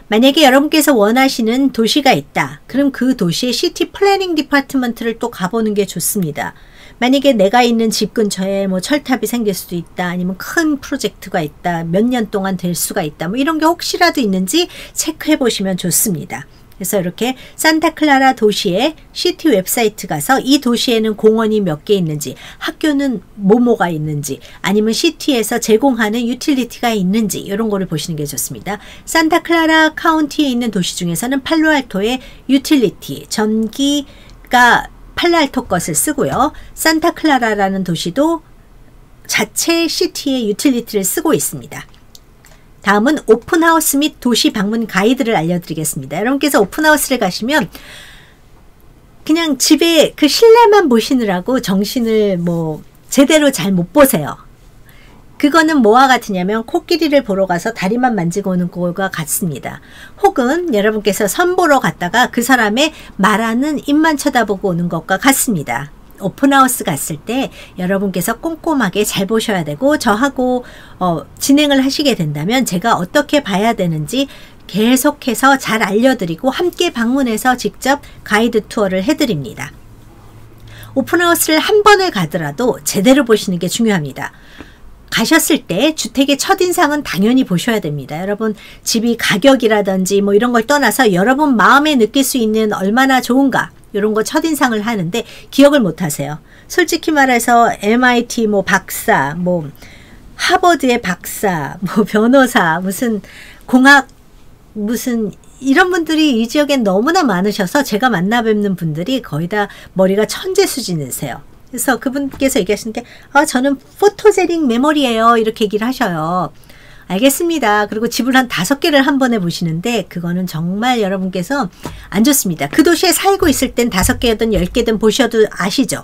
만약에 여러분께서 원하시는 도시가 있다. 그럼 그 도시의 시티 플래닝 디파트먼트를 또 가보는 게 좋습니다. 만약에 내가 있는 집 근처에 뭐 철탑이 생길 수도 있다. 아니면 큰 프로젝트가 있다. 몇 년 동안 될 수가 있다. 뭐 이런 게 혹시라도 있는지 체크해 보시면 좋습니다. 그래서 이렇게 산타클라라 도시의 시티 웹사이트 가서 이 도시에는 공원이 몇 개 있는지, 학교는 뭐뭐가 있는지, 아니면 시티에서 제공하는 유틸리티가 있는지 이런 거를 보시는 게 좋습니다. 산타클라라 카운티에 있는 도시 중에서는 팔로알토의 유틸리티, 전기가 팔로알토 것을 쓰고요. 산타클라라라는 도시도 자체 시티의 유틸리티를 쓰고 있습니다. 다음은 오픈하우스 및 도시 방문 가이드를 알려드리겠습니다. 여러분께서 오픈하우스를 가시면 그냥 집에 그 실내만 보시느라고 정신을 뭐 제대로 잘 못 보세요. 그거는 뭐와 같으냐면 코끼리를 보러 가서 다리만 만지고 오는 것과 같습니다. 혹은 여러분께서 선 보러 갔다가 그 사람의 말하는 입만 쳐다보고 오는 것과 같습니다. 오픈하우스 갔을 때 여러분께서 꼼꼼하게 잘 보셔야 되고 저하고 진행을 하시게 된다면 제가 어떻게 봐야 되는지 계속해서 잘 알려드리고 함께 방문해서 직접 가이드 투어를 해드립니다. 오픈하우스를 한 번을 가더라도 제대로 보시는 게 중요합니다. 가셨을 때 주택의 첫인상은 당연히 보셔야 됩니다. 여러분 집이 가격이라든지 뭐 이런 걸 떠나서 여러분 마음에 느낄 수 있는 얼마나 좋은가 이런 거 첫인상을 하는데 기억을 못 하세요. 솔직히 말해서 MIT 뭐 박사, 뭐 하버드의 박사, 뭐 변호사, 무슨 공학, 무슨 이런 분들이 이 지역엔 너무나 많으셔서 제가 만나 뵙는 분들이 거의 다 머리가 천재 수준이세요. 그래서 그분께서 얘기하시는 게 저는 포토제닉 메모리예요. 이렇게 얘기를 하셔요. 알겠습니다. 그리고 집을 한 5개를 한 번에 보시는데 그거는 정말 여러분께서 안 좋습니다. 그 도시에 살고 있을 땐 5개든 10개든 보셔도 아시죠.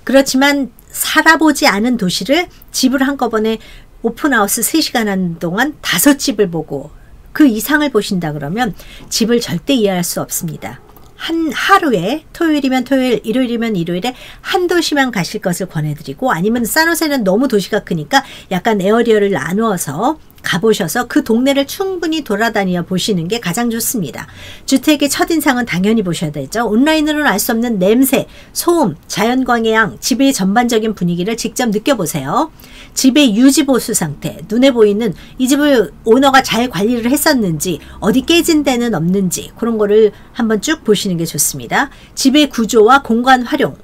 그렇지만 살아보지 않은 도시를 집을 한꺼번에 오픈하우스 3시간 하는 동안 5집을 보고 그 이상을 보신다 그러면 집을 절대 이해할 수 없습니다. 한 하루에 토요일이면 토요일, 일요일이면 일요일에 한 도시만 가실 것을 권해드리고 아니면 산호세는 너무 도시가 크니까 약간 에어리어를 나누어서 가보셔서 그 동네를 충분히 돌아다녀 보시는 게 가장 좋습니다. 주택의 첫인상은 당연히 보셔야 되죠. 온라인으로는 알 수 없는 냄새, 소음, 자연광해양, 집의 전반적인 분위기를 직접 느껴보세요. 집의 유지보수 상태, 눈에 보이는 이 집을 오너가 잘 관리를 했었는지, 어디 깨진 데는 없는지 그런 거를 한번 쭉 보시는 게 좋습니다. 집의 구조와 공간 활용,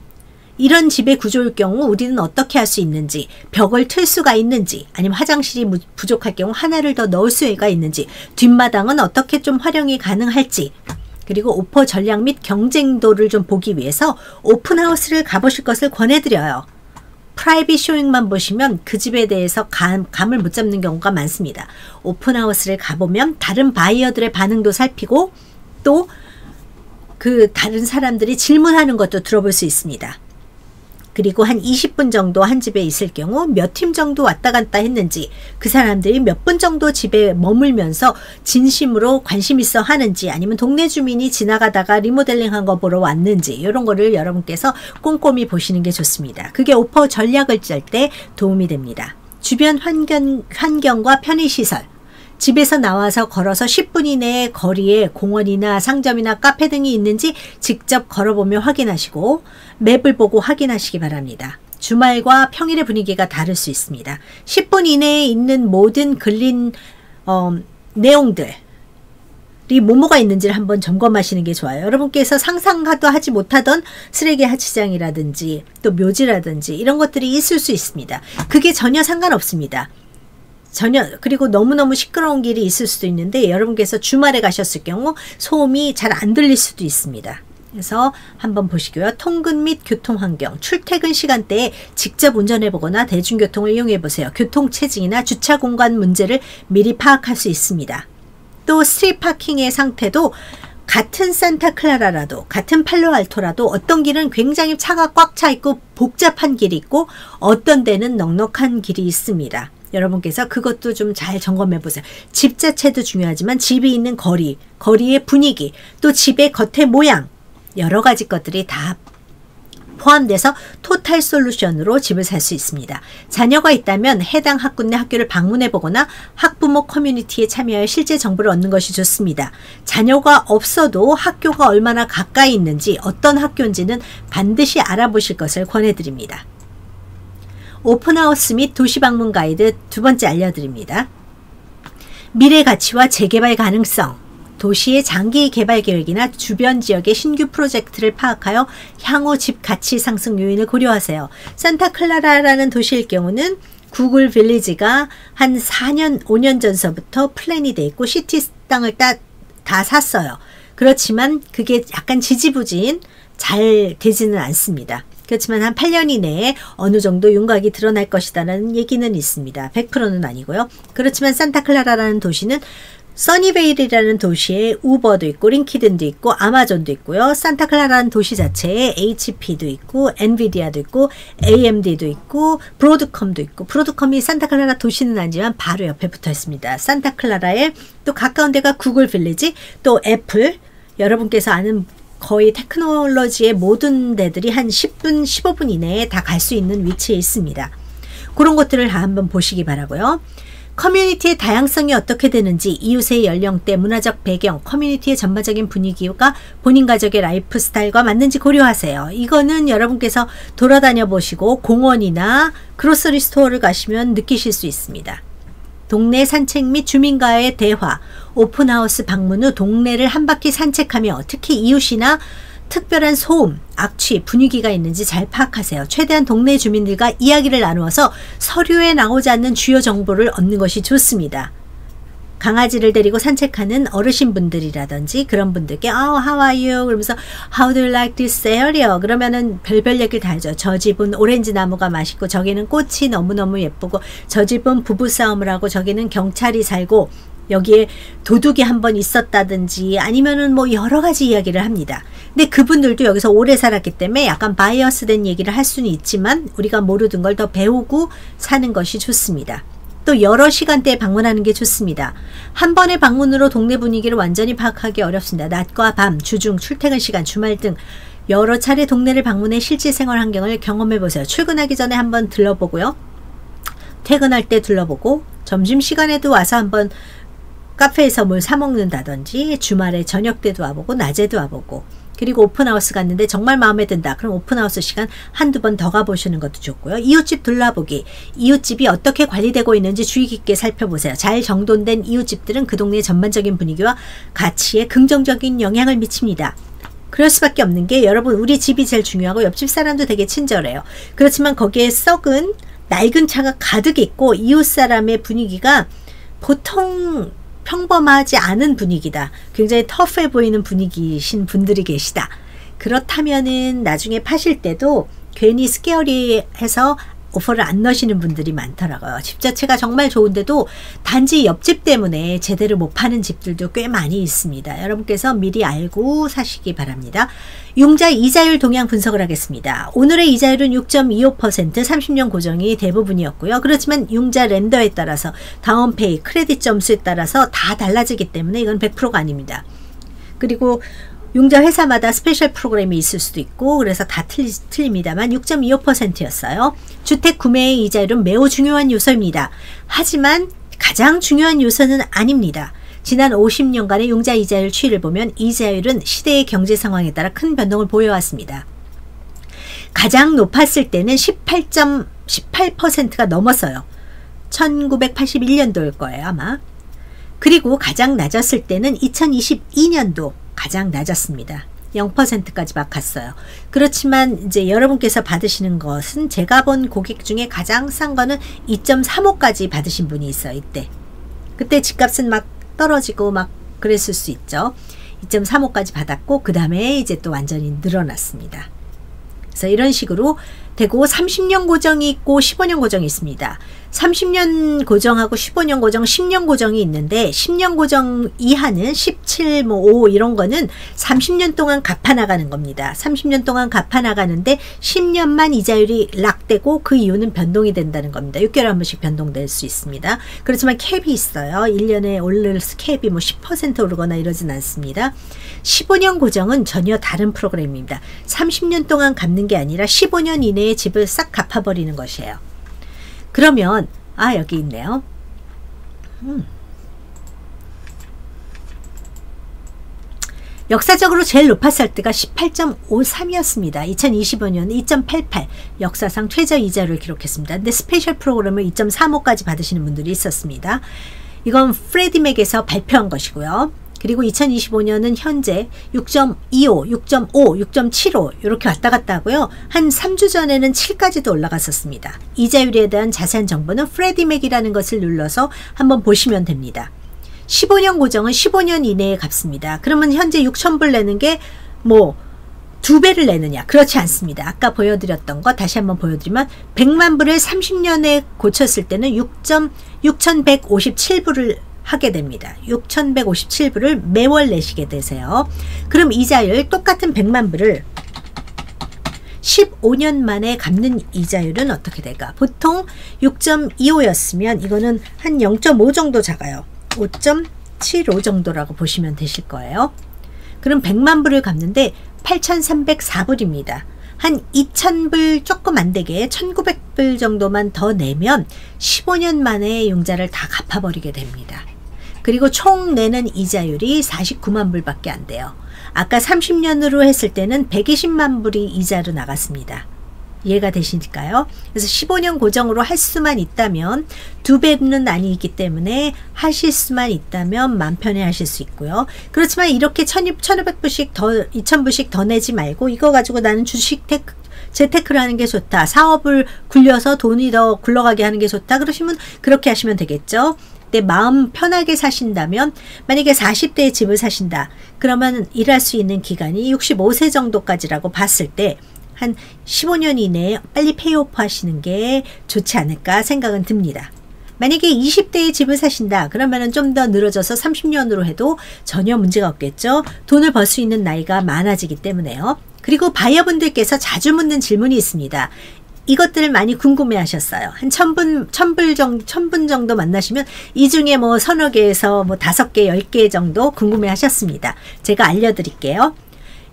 이런 집의 구조일 경우 우리는 어떻게 할 수 있는지, 벽을 틀 수가 있는지, 아니면 화장실이 부족할 경우 하나를 더 넣을 수가 있는지, 뒷마당은 어떻게 좀 활용이 가능할지, 그리고 오퍼 전략 및 경쟁도를 좀 보기 위해서 오픈하우스를 가보실 것을 권해드려요. 프라이빗 쇼잉만 보시면 그 집에 대해서 감을 못 잡는 경우가 많습니다. 오픈하우스를 가보면 다른 바이어들의 반응도 살피고 또 그 다른 사람들이 질문하는 것도 들어볼 수 있습니다. 그리고 한 20분 정도 한 집에 있을 경우 몇 팀 정도 왔다 갔다 했는지, 그 사람들이 몇 분 정도 집에 머물면서 진심으로 관심 있어 하는지, 아니면 동네 주민이 지나가다가 리모델링한 거 보러 왔는지, 이런 거를 여러분께서 꼼꼼히 보시는 게 좋습니다. 그게 오퍼 전략을 짤 때 도움이 됩니다. 주변 환경과 편의시설, 집에서 나와서 걸어서 10분 이내에 거리에 공원이나 상점이나 카페 등이 있는지 직접 걸어보며 확인하시고 맵을 보고 확인하시기 바랍니다. 주말과 평일의 분위기가 다를 수 있습니다. 10분 이내에 있는 모든 글린 내용들이 뭐뭐가 있는지를 한번 점검하시는 게 좋아요. 여러분께서 상상도 하지 못하던 쓰레기 하치장이라든지 또 묘지라든지 이런 것들이 있을 수 있습니다. 그게 전혀 상관없습니다. 그리고 너무너무 시끄러운 길이 있을 수도 있는데 여러분께서 주말에 가셨을 경우 소음이 잘 안 들릴 수도 있습니다. 그래서 한번 보시고요. 통근 및 교통환경, 출퇴근 시간대에 직접 운전해 보거나 대중교통을 이용해 보세요. 교통체증이나 주차 공간 문제를 미리 파악할 수 있습니다. 또 스트릿 파킹의 상태도 같은 산타클라라라도 같은 팔로알토라도 어떤 길은 굉장히 차가 꽉 차 있고 복잡한 길이 있고 어떤 데는 넉넉한 길이 있습니다. 여러분께서 그것도 좀 잘 점검해 보세요. 집 자체도 중요하지만 집이 있는 거리, 거리의 분위기, 또 집의 겉의 모양 여러 가지 것들이 다 포함돼서 토탈 솔루션으로 집을 살 수 있습니다. 자녀가 있다면 해당 학군내 학교를 방문해 보거나 학부모 커뮤니티에 참여해 실제 정보를 얻는 것이 좋습니다. 자녀가 없어도 학교가 얼마나 가까이 있는지 어떤 학교인지는 반드시 알아보실 것을 권해드립니다. 오픈하우스 및 도시방문 가이드 두 번째 알려드립니다. 미래 가치와 재개발 가능성, 도시의 장기 개발 계획이나 주변 지역의 신규 프로젝트를 파악하여 향후 집 가치 상승 요인을 고려하세요. 산타클라라라는 도시일 경우는 구글 빌리지가 한 4년, 5년 전서부터 플랜이 돼 있고 시티 땅을 다 샀어요. 그렇지만 그게 약간 지지부진 잘 되지는 않습니다. 그렇지만 한 8년 이내에 어느 정도 윤곽이 드러날 것이다라는 얘기는 있습니다. 100%는 아니고요. 그렇지만 산타클라라라는 도시는 써니베일이라는 도시에 우버도 있고 링키든도 있고 아마존도 있고요. 산타클라라는 도시 자체에 HP도 있고 엔비디아도 있고 AMD도 있고 브로드컴도 있고, 브로드컴이 산타클라라 도시는 아니지만 바로 옆에 붙어 있습니다. 산타클라라에 또 가까운 데가 구글 빌리지, 또 애플, 여러분께서 아는 거의 테크놀로지의 모든 데들이 한 10분, 15분 이내에 다 갈 수 있는 위치에 있습니다. 그런 것들을 다 한번 보시기 바라고요. 커뮤니티의 다양성이 어떻게 되는지, 이웃의 연령대, 문화적 배경, 커뮤니티의 전반적인 분위기가 본인 가족의 라이프 스타일과 맞는지 고려하세요. 이거는 여러분께서 돌아다녀 보시고 공원이나 그로서리 스토어를 가시면 느끼실 수 있습니다. 동네 산책 및 주민과의 대화, 오픈하우스 방문 후 동네를 한 바퀴 산책하며 특히 이웃이나 특별한 소음, 악취, 분위기가 있는지 잘 파악하세요. 최대한 동네 주민들과 이야기를 나누어서 서류에 나오지 않는 주요 정보를 얻는 것이 좋습니다. 강아지를 데리고 산책하는 어르신분들이라든지 그런 분들께 how are you? 그러면서 how do you like this area? 그러면은 별별 얘기를 다 하죠. 저 집은 오렌지 나무가 맛있고 저기는 꽃이 너무너무 예쁘고 저 집은 부부싸움을 하고 저기는 경찰이 살고 여기에 도둑이 한번 있었다든지 아니면은 뭐 여러 가지 이야기를 합니다. 근데 그분들도 여기서 오래 살았기 때문에 약간 바이어스된 얘기를 할 수는 있지만 우리가 모르던 걸 더 배우고 사는 것이 좋습니다. 또 여러 시간대에 방문하는 게 좋습니다. 한 번의 방문으로 동네 분위기를 완전히 파악하기 어렵습니다. 낮과 밤, 주중, 출퇴근 시간, 주말 등 여러 차례 동네를 방문해 실제 생활 환경을 경험해 보세요. 출근하기 전에 한번 들러보고요. 퇴근할 때 둘러보고 점심시간에도 와서 한번 카페에서 뭘 사 먹는다든지 주말에 저녁 때도 와보고 낮에도 와보고, 그리고 오픈하우스 갔는데 정말 마음에 든다. 그럼 오픈하우스 시간 한두 번 더 가보시는 것도 좋고요. 이웃집 둘러보기. 이웃집이 어떻게 관리되고 있는지 주의 깊게 살펴보세요. 잘 정돈된 이웃집들은 그 동네의 전반적인 분위기와 가치에 긍정적인 영향을 미칩니다. 그럴 수밖에 없는 게 여러분, 우리 집이 제일 중요하고 옆집 사람도 되게 친절해요. 그렇지만 거기에 썩은 낡은 차가 가득 있고 이웃 사람의 분위기가 보통 평범하지 않은 분위기다. 굉장히 터프해 보이는 분위기신 분들이 계시다. 그렇다면은 나중에 파실 때도 괜히 스케어리해서 오퍼를 안 넣으시는 분들이 많더라고요. 집 자체가 정말 좋은데도 단지 옆집 때문에 제대로 못 파는 집들도 꽤 많이 있습니다. 여러분께서 미리 알고 사시기 바랍니다. 융자 이자율 동향 분석을 하겠습니다. 오늘의 이자율은 6.25%, 30년 고정이 대부분이었고요. 그렇지만 융자 렌더에 따라서 다운페이, 크레딧 점수에 따라서 다 달라지기 때문에 이건 100%가 아닙니다. 그리고 융자 회사마다 스페셜 프로그램이 있을 수도 있고 그래서 다 틀립니다만 6.25%였어요. 주택 구매의 이자율은 매우 중요한 요소입니다. 하지만 가장 중요한 요소는 아닙니다. 지난 50년간의 융자 이자율 추이를 보면 이자율은 시대의 경제 상황에 따라 큰 변동을 보여왔습니다. 가장 높았을 때는 18.18%가 넘었어요. 1981년도일 거예요, 아마. 그리고 가장 낮았을 때는 2022년도 가장 낮았습니다. 0%까지 막 갔어요. 그렇지만 이제 여러분께서 받으시는 것은 제가 본 고객 중에 가장 싼 거는 2.35까지 받으신 분이 있어요. 그때 집값은 막 떨어지고 막 그랬을 수 있죠. 2.35까지 받았고 그 다음에 이제 또 완전히 늘어났습니다. 그래서 이런 식으로 되고 30년 고정이 있고 15년 고정이 있습니다. 30년 고정하고 15년 고정, 10년 고정이 있는데 10년 고정 이하는 17, 5 이런 거는 30년 동안 갚아나가는 겁니다. 30년 동안 갚아나가는데 10년만 이자율이 락되고 그 이유는 변동이 된다는 겁니다. 6개월에 한 번씩 변동될 수 있습니다. 그렇지만 캡이 있어요. 1년에 오를 캡이 10% 오르거나 이러진 않습니다. 15년 고정은 전혀 다른 프로그램입니다. 30년 동안 갚는 게 아니라 15년 이내에 집을 싹 갚아버리는 것이에요. 그러면 여기 있네요. 역사적으로 제일 높았을 때가 18.53이었습니다. 2025년 2.88 역사상 최저이자를 기록했습니다. 근데 스페셜 프로그램을 2.35까지 받으시는 분들이 있었습니다. 이건 프레디맥에서 발표한 것이고요. 그리고 2025년은 현재 6.25, 6.5, 6.75 이렇게 왔다 갔다 하고요. 한 3주 전에는 7까지도 올라갔었습니다. 이자율에 대한 자세한 정보는 프레디맥이라는 것을 눌러서 한번 보시면 됩니다. 15년 고정은 15년 이내에 갚습니다. 그러면 현재 6,000불 내는 게 2배를 내느냐? 그렇지 않습니다. 아까 보여드렸던 거 다시 한번 보여드리면 100만 불을 30년에 고쳤을 때는 6,157불을 하게 됩니다. 6,157불을 매월 내시게 되세요. 그럼 이자율 똑같은 100만 불을 15년 만에 갚는 이자율은 어떻게 될까? 보통 6.25였으면 이거는 한 0.5 정도 작아요. 5.75 정도라고 보시면 되실 거예요. 그럼 100만 불을 갚는데 8,304불입니다. 한 2,000불 조금 안 되게 1,900불 정도만 더 내면 15년 만에 융자를 다 갚아버리게 됩니다. 그리고 총 내는 이자율이 49만 불밖에 안 돼요. 아까 30년으로 했을 때는 120만 불이 이자로 나갔습니다. 이해가 되시니까요. 그래서 15년 고정으로 할 수만 있다면 2배는 아니기 때문에 하실 수만 있다면 맘 편히 하실 수 있고요. 그렇지만 이렇게 1,500불씩 더 2,000불씩 더 내지 말고 이거 가지고 나는 재테크를 하는 게 좋다. 사업을 굴려서 돈이 더 굴러가게 하는 게 좋다. 그러시면 그렇게 하시면 되겠죠. 내 마음 편하게 사신다면 만약에 40대에 집을 사신다. 그러면 일할 수 있는 기간이 65세 정도까지라고 봤을 때 한 15년 이내에 빨리 페이오프 하시는 게 좋지 않을까 생각은 듭니다. 만약에 20대에 집을 사신다. 그러면 좀 더 늘어져서 30년으로 해도 전혀 문제가 없겠죠. 돈을 벌 수 있는 나이가 많아지기 때문에요. 그리고 바이어분들께서 자주 묻는 질문이 있습니다. 이것들을 많이 궁금해 하셨어요. 한 1,000분 정도 만나시면 이 중에 서너 개에서 5개, 10개 정도 궁금해 하셨습니다. 제가 알려드릴게요.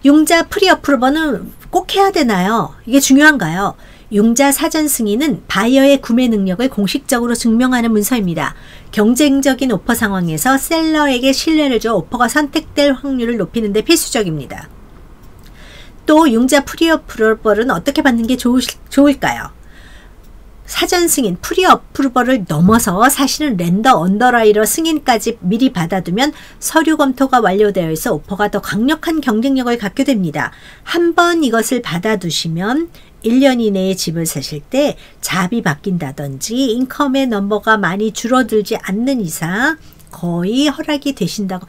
융자 프리어프로버는 꼭 해야 되나요? 이게 중요한가요? 융자 사전 승인은 바이어의 구매 능력을 공식적으로 증명하는 문서입니다. 경쟁적인 오퍼 상황에서 셀러에게 신뢰를 줘 오퍼가 선택될 확률을 높이는 데 필수적입니다. 또 융자 프리어프루벌은 어떻게 받는 게 좋을까요? 사전 승인, 프리어프루벌을 넘어서 사실은 렌더 언더라이터 승인까지 미리 받아두면 서류 검토가 완료되어 있어 오퍼가 더 강력한 경쟁력을 갖게 됩니다. 한번 이것을 받아두시면 1년 이내에 집을 사실 때 잡이 바뀐다든지 인컴의 넘버가 많이 줄어들지 않는 이상 거의 허락이 되신다고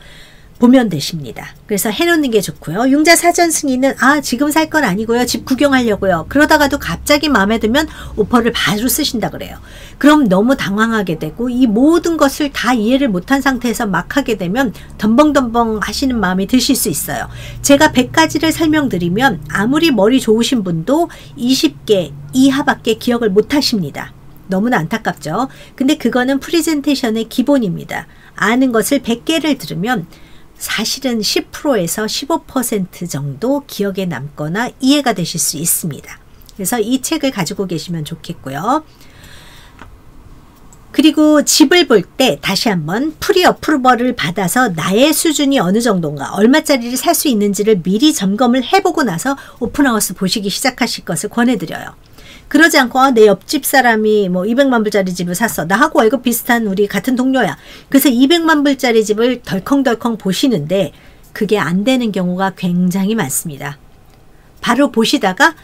보면 되십니다. 그래서 해놓는 게 좋고요. 융자 사전 승인은 지금 살 건 아니고요. 집 구경하려고요. 그러다가도 갑자기 마음에 들면 오퍼를 바로 쓰신다 그래요. 그럼 너무 당황하게 되고 이 모든 것을 다 이해를 못한 상태에서 막 하게 되면 덤벙덤벙 하시는 마음이 드실 수 있어요. 제가 100가지를 설명드리면 아무리 머리 좋으신 분도 20개 이하밖에 기억을 못 하십니다. 너무나 안타깝죠. 근데 그거는 프레젠테이션의 기본입니다. 아는 것을 100개를 들으면 사실은 10%에서 15% 정도 기억에 남거나 이해가 되실 수 있습니다. 그래서 이 책을 가지고 계시면 좋겠고요. 그리고 집을 볼 때 다시 한번 프리어프루벌을 받아서 나의 수준이 어느 정도인가, 얼마짜리를 살 수 있는지를 미리 점검을 해보고 나서 오픈하우스 보시기 시작하실 것을 권해드려요. 그러지 않고 내 옆집 사람이 200만 불짜리 집을 샀어. 나하고 월급 비슷한 우리 같은 동료야. 그래서 200만 불짜리 집을 덜컹덜컹 보시는데 그게 안 되는 경우가 굉장히 많습니다. 바로 보시다가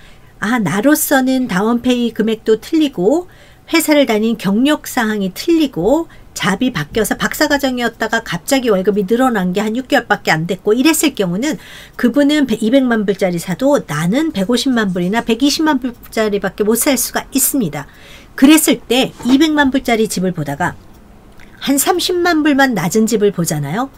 나로서는 다운페이 금액도 틀리고 회사를 다닌 경력 사항이 틀리고 잡이 바뀌어서 박사과정이었다가 갑자기 월급이 늘어난 게 한 6개월밖에 안 됐고 이랬을 경우는 그분은 200만 불짜리 사도 나는 150만 불이나 120만 불짜리밖에 못 살 수가 있습니다. 그랬을 때 200만 불짜리 집을 보다가 한 30만 불만 낮은 집을 보잖아요.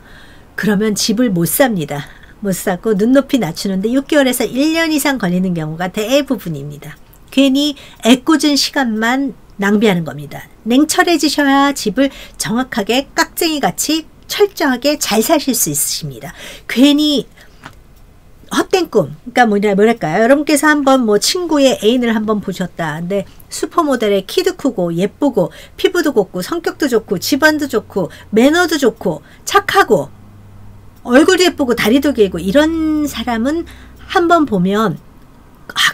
그러면 집을 못 삽니다. 못 사고 눈높이 낮추는데 6개월에서 1년 이상 걸리는 경우가 대부분입니다. 괜히 애꿎은 시간만 낭비하는 겁니다. 냉철해지셔야 집을 정확하게 깍쟁이같이 철저하게 잘 사실 수 있으십니다. 괜히 헛된 꿈, 그러니까 뭐랄까요? 여러분께서 한번 뭐 친구의 애인을 한번 보셨다. 근데 슈퍼모델의 키도 크고 예쁘고 피부도 곱고 성격도 좋고 집안도 좋고 매너도 좋고 착하고 얼굴도 예쁘고 다리도 길고 이런 사람은 한번 보면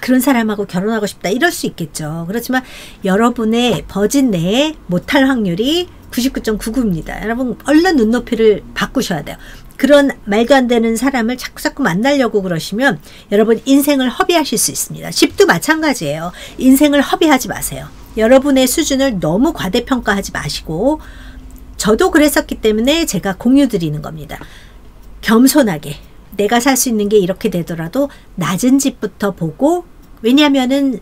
그런 사람하고 결혼하고 싶다 이럴 수 있겠죠. 그렇지만 여러분의 버진 내에 못할 확률이 99.99입니다. 여러분 얼른 눈높이를 바꾸셔야 돼요. 그런 말도 안 되는 사람을 자꾸 만나려고 그러시면 여러분 인생을 허비하실 수 있습니다. 집도 마찬가지예요. 인생을 허비하지 마세요. 여러분의 수준을 너무 과대평가하지 마시고 저도 그랬었기 때문에 제가 공유 드리는 겁니다. 겸손하게 내가 살 수 있는 게 이렇게 되더라도 낮은 집부터 보고 왜냐하면은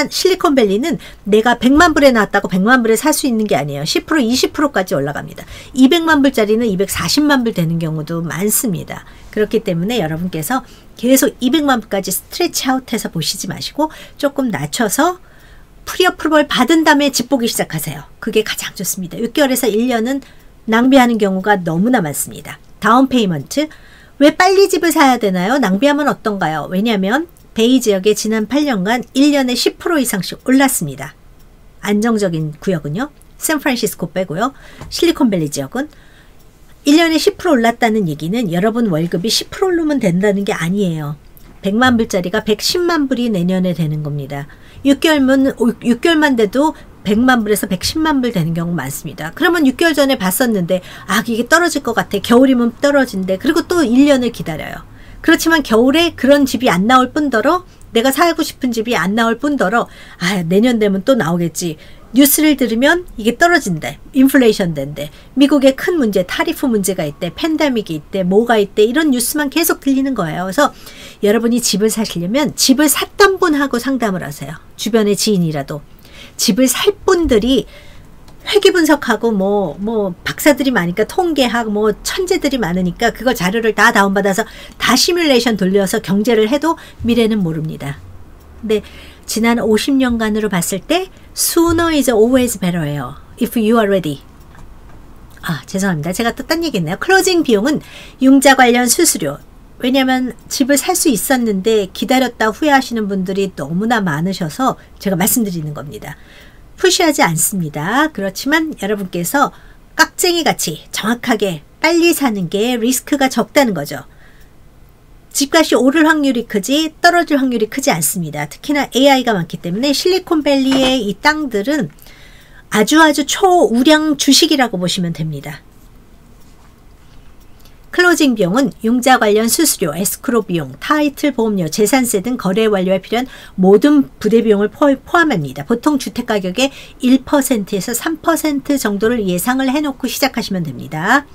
실리콘밸리는 내가 100만 불에 나왔다고 100만 불에 살 수 있는 게 아니에요. 10% 20%까지 올라갑니다. 200만 불짜리는 240만 불 되는 경우도 많습니다. 그렇기 때문에 여러분께서 계속 200만 불까지 스트레치 아웃해서 보시지 마시고 조금 낮춰서 프리어프루벌 받은 다음에 집 보기 시작하세요. 그게 가장 좋습니다. 6개월에서 1년은 낭비하는 경우가 너무나 많습니다. 다운 페이먼트. 왜 빨리 집을 사야 되나요? 낭비하면 어떤가요? 왜냐하면 베이 지역에 지난 8년간 1년에 10% 이상씩 올랐습니다. 안정적인 구역은요. 샌프란시스코 빼고요. 실리콘밸리 지역은 1년에 10% 올랐다는 얘기는 여러분 월급이 10% 오르면 된다는 게 아니에요. 100만 불짜리가 110만 불이 내년에 되는 겁니다. 6개월만 돼도 100만 불에서 110만 불 되는 경우 많습니다. 그러면 6개월 전에 봤었는데 이게 떨어질 것 같아. 겨울이면 떨어진대. 그리고 또 1년을 기다려요. 그렇지만 겨울에 그런 집이 안 나올 뿐더러 내가 살고 싶은 집이 안 나올 뿐더러 내년 되면 또 나오겠지. 뉴스를 들으면 이게 떨어진대. 인플레이션 된대. 미국에 큰 문제, 타리프 문제가 있대. 팬데믹이 있대. 뭐가 있대. 이런 뉴스만 계속 들리는 거예요. 그래서 여러분이 집을 사시려면 집을 샀던 분하고 상담을 하세요. 주변의 지인이라도. 집을 살 분들이 회계 분석하고 뭐 박사들이 많으니까 통계학 뭐 천재들이 많으니까 그거 자료를 다 다운받아서 다 시뮬레이션 돌려서 경제를 해도 미래는 모릅니다. 근데 지난 50년간으로 봤을 때 sooner is always better예요. If you are ready. 죄송합니다. 제가 또 딴 얘기 했네요. 클로징 비용은 융자 관련 수수료. 왜냐하면 집을 살 수 있었는데 기다렸다 후회하시는 분들이 너무나 많으셔서 제가 말씀드리는 겁니다. 푸시하지 않습니다. 그렇지만 여러분께서 깍쟁이같이 정확하게 빨리 사는 게 리스크가 적다는 거죠. 집값이 오를 확률이 크지 떨어질 확률이 크지 않습니다. 특히나 AI가 많기 때문에 실리콘밸리의 이 땅들은 아주 초우량 주식이라고 보시면 됩니다. 클로징 비용은 융자 관련 수수료, 에스크로 비용, 타이틀 보험료, 재산세 등 거래 완료에 필요한 모든 부대 비용을 포함합니다. 보통 주택가격의 1%에서 3% 정도를 예상을 해놓고 시작하시면 됩니다.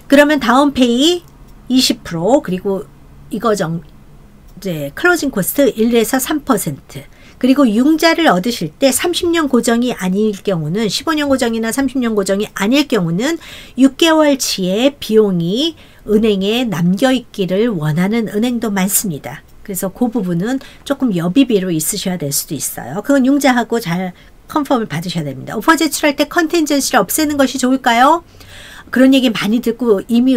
그러면 다운페이 20% 그리고 이제 클로징 코스트 1에서 3% 그리고 융자를 얻으실 때 30년 고정이 아닐 경우는 15년 고정이나 30년 고정이 아닐 경우는 6개월치의 비용이 은행에 남겨있기를 원하는 은행도 많습니다. 그래서 그 부분은 조금 여비비로 있으셔야 될 수도 있어요. 그건 융자하고 잘 컨펌을 받으셔야 됩니다. 오퍼 제출할 때 컨텐전시를 없애는 것이 좋을까요? 그런 얘기 많이 듣고 이미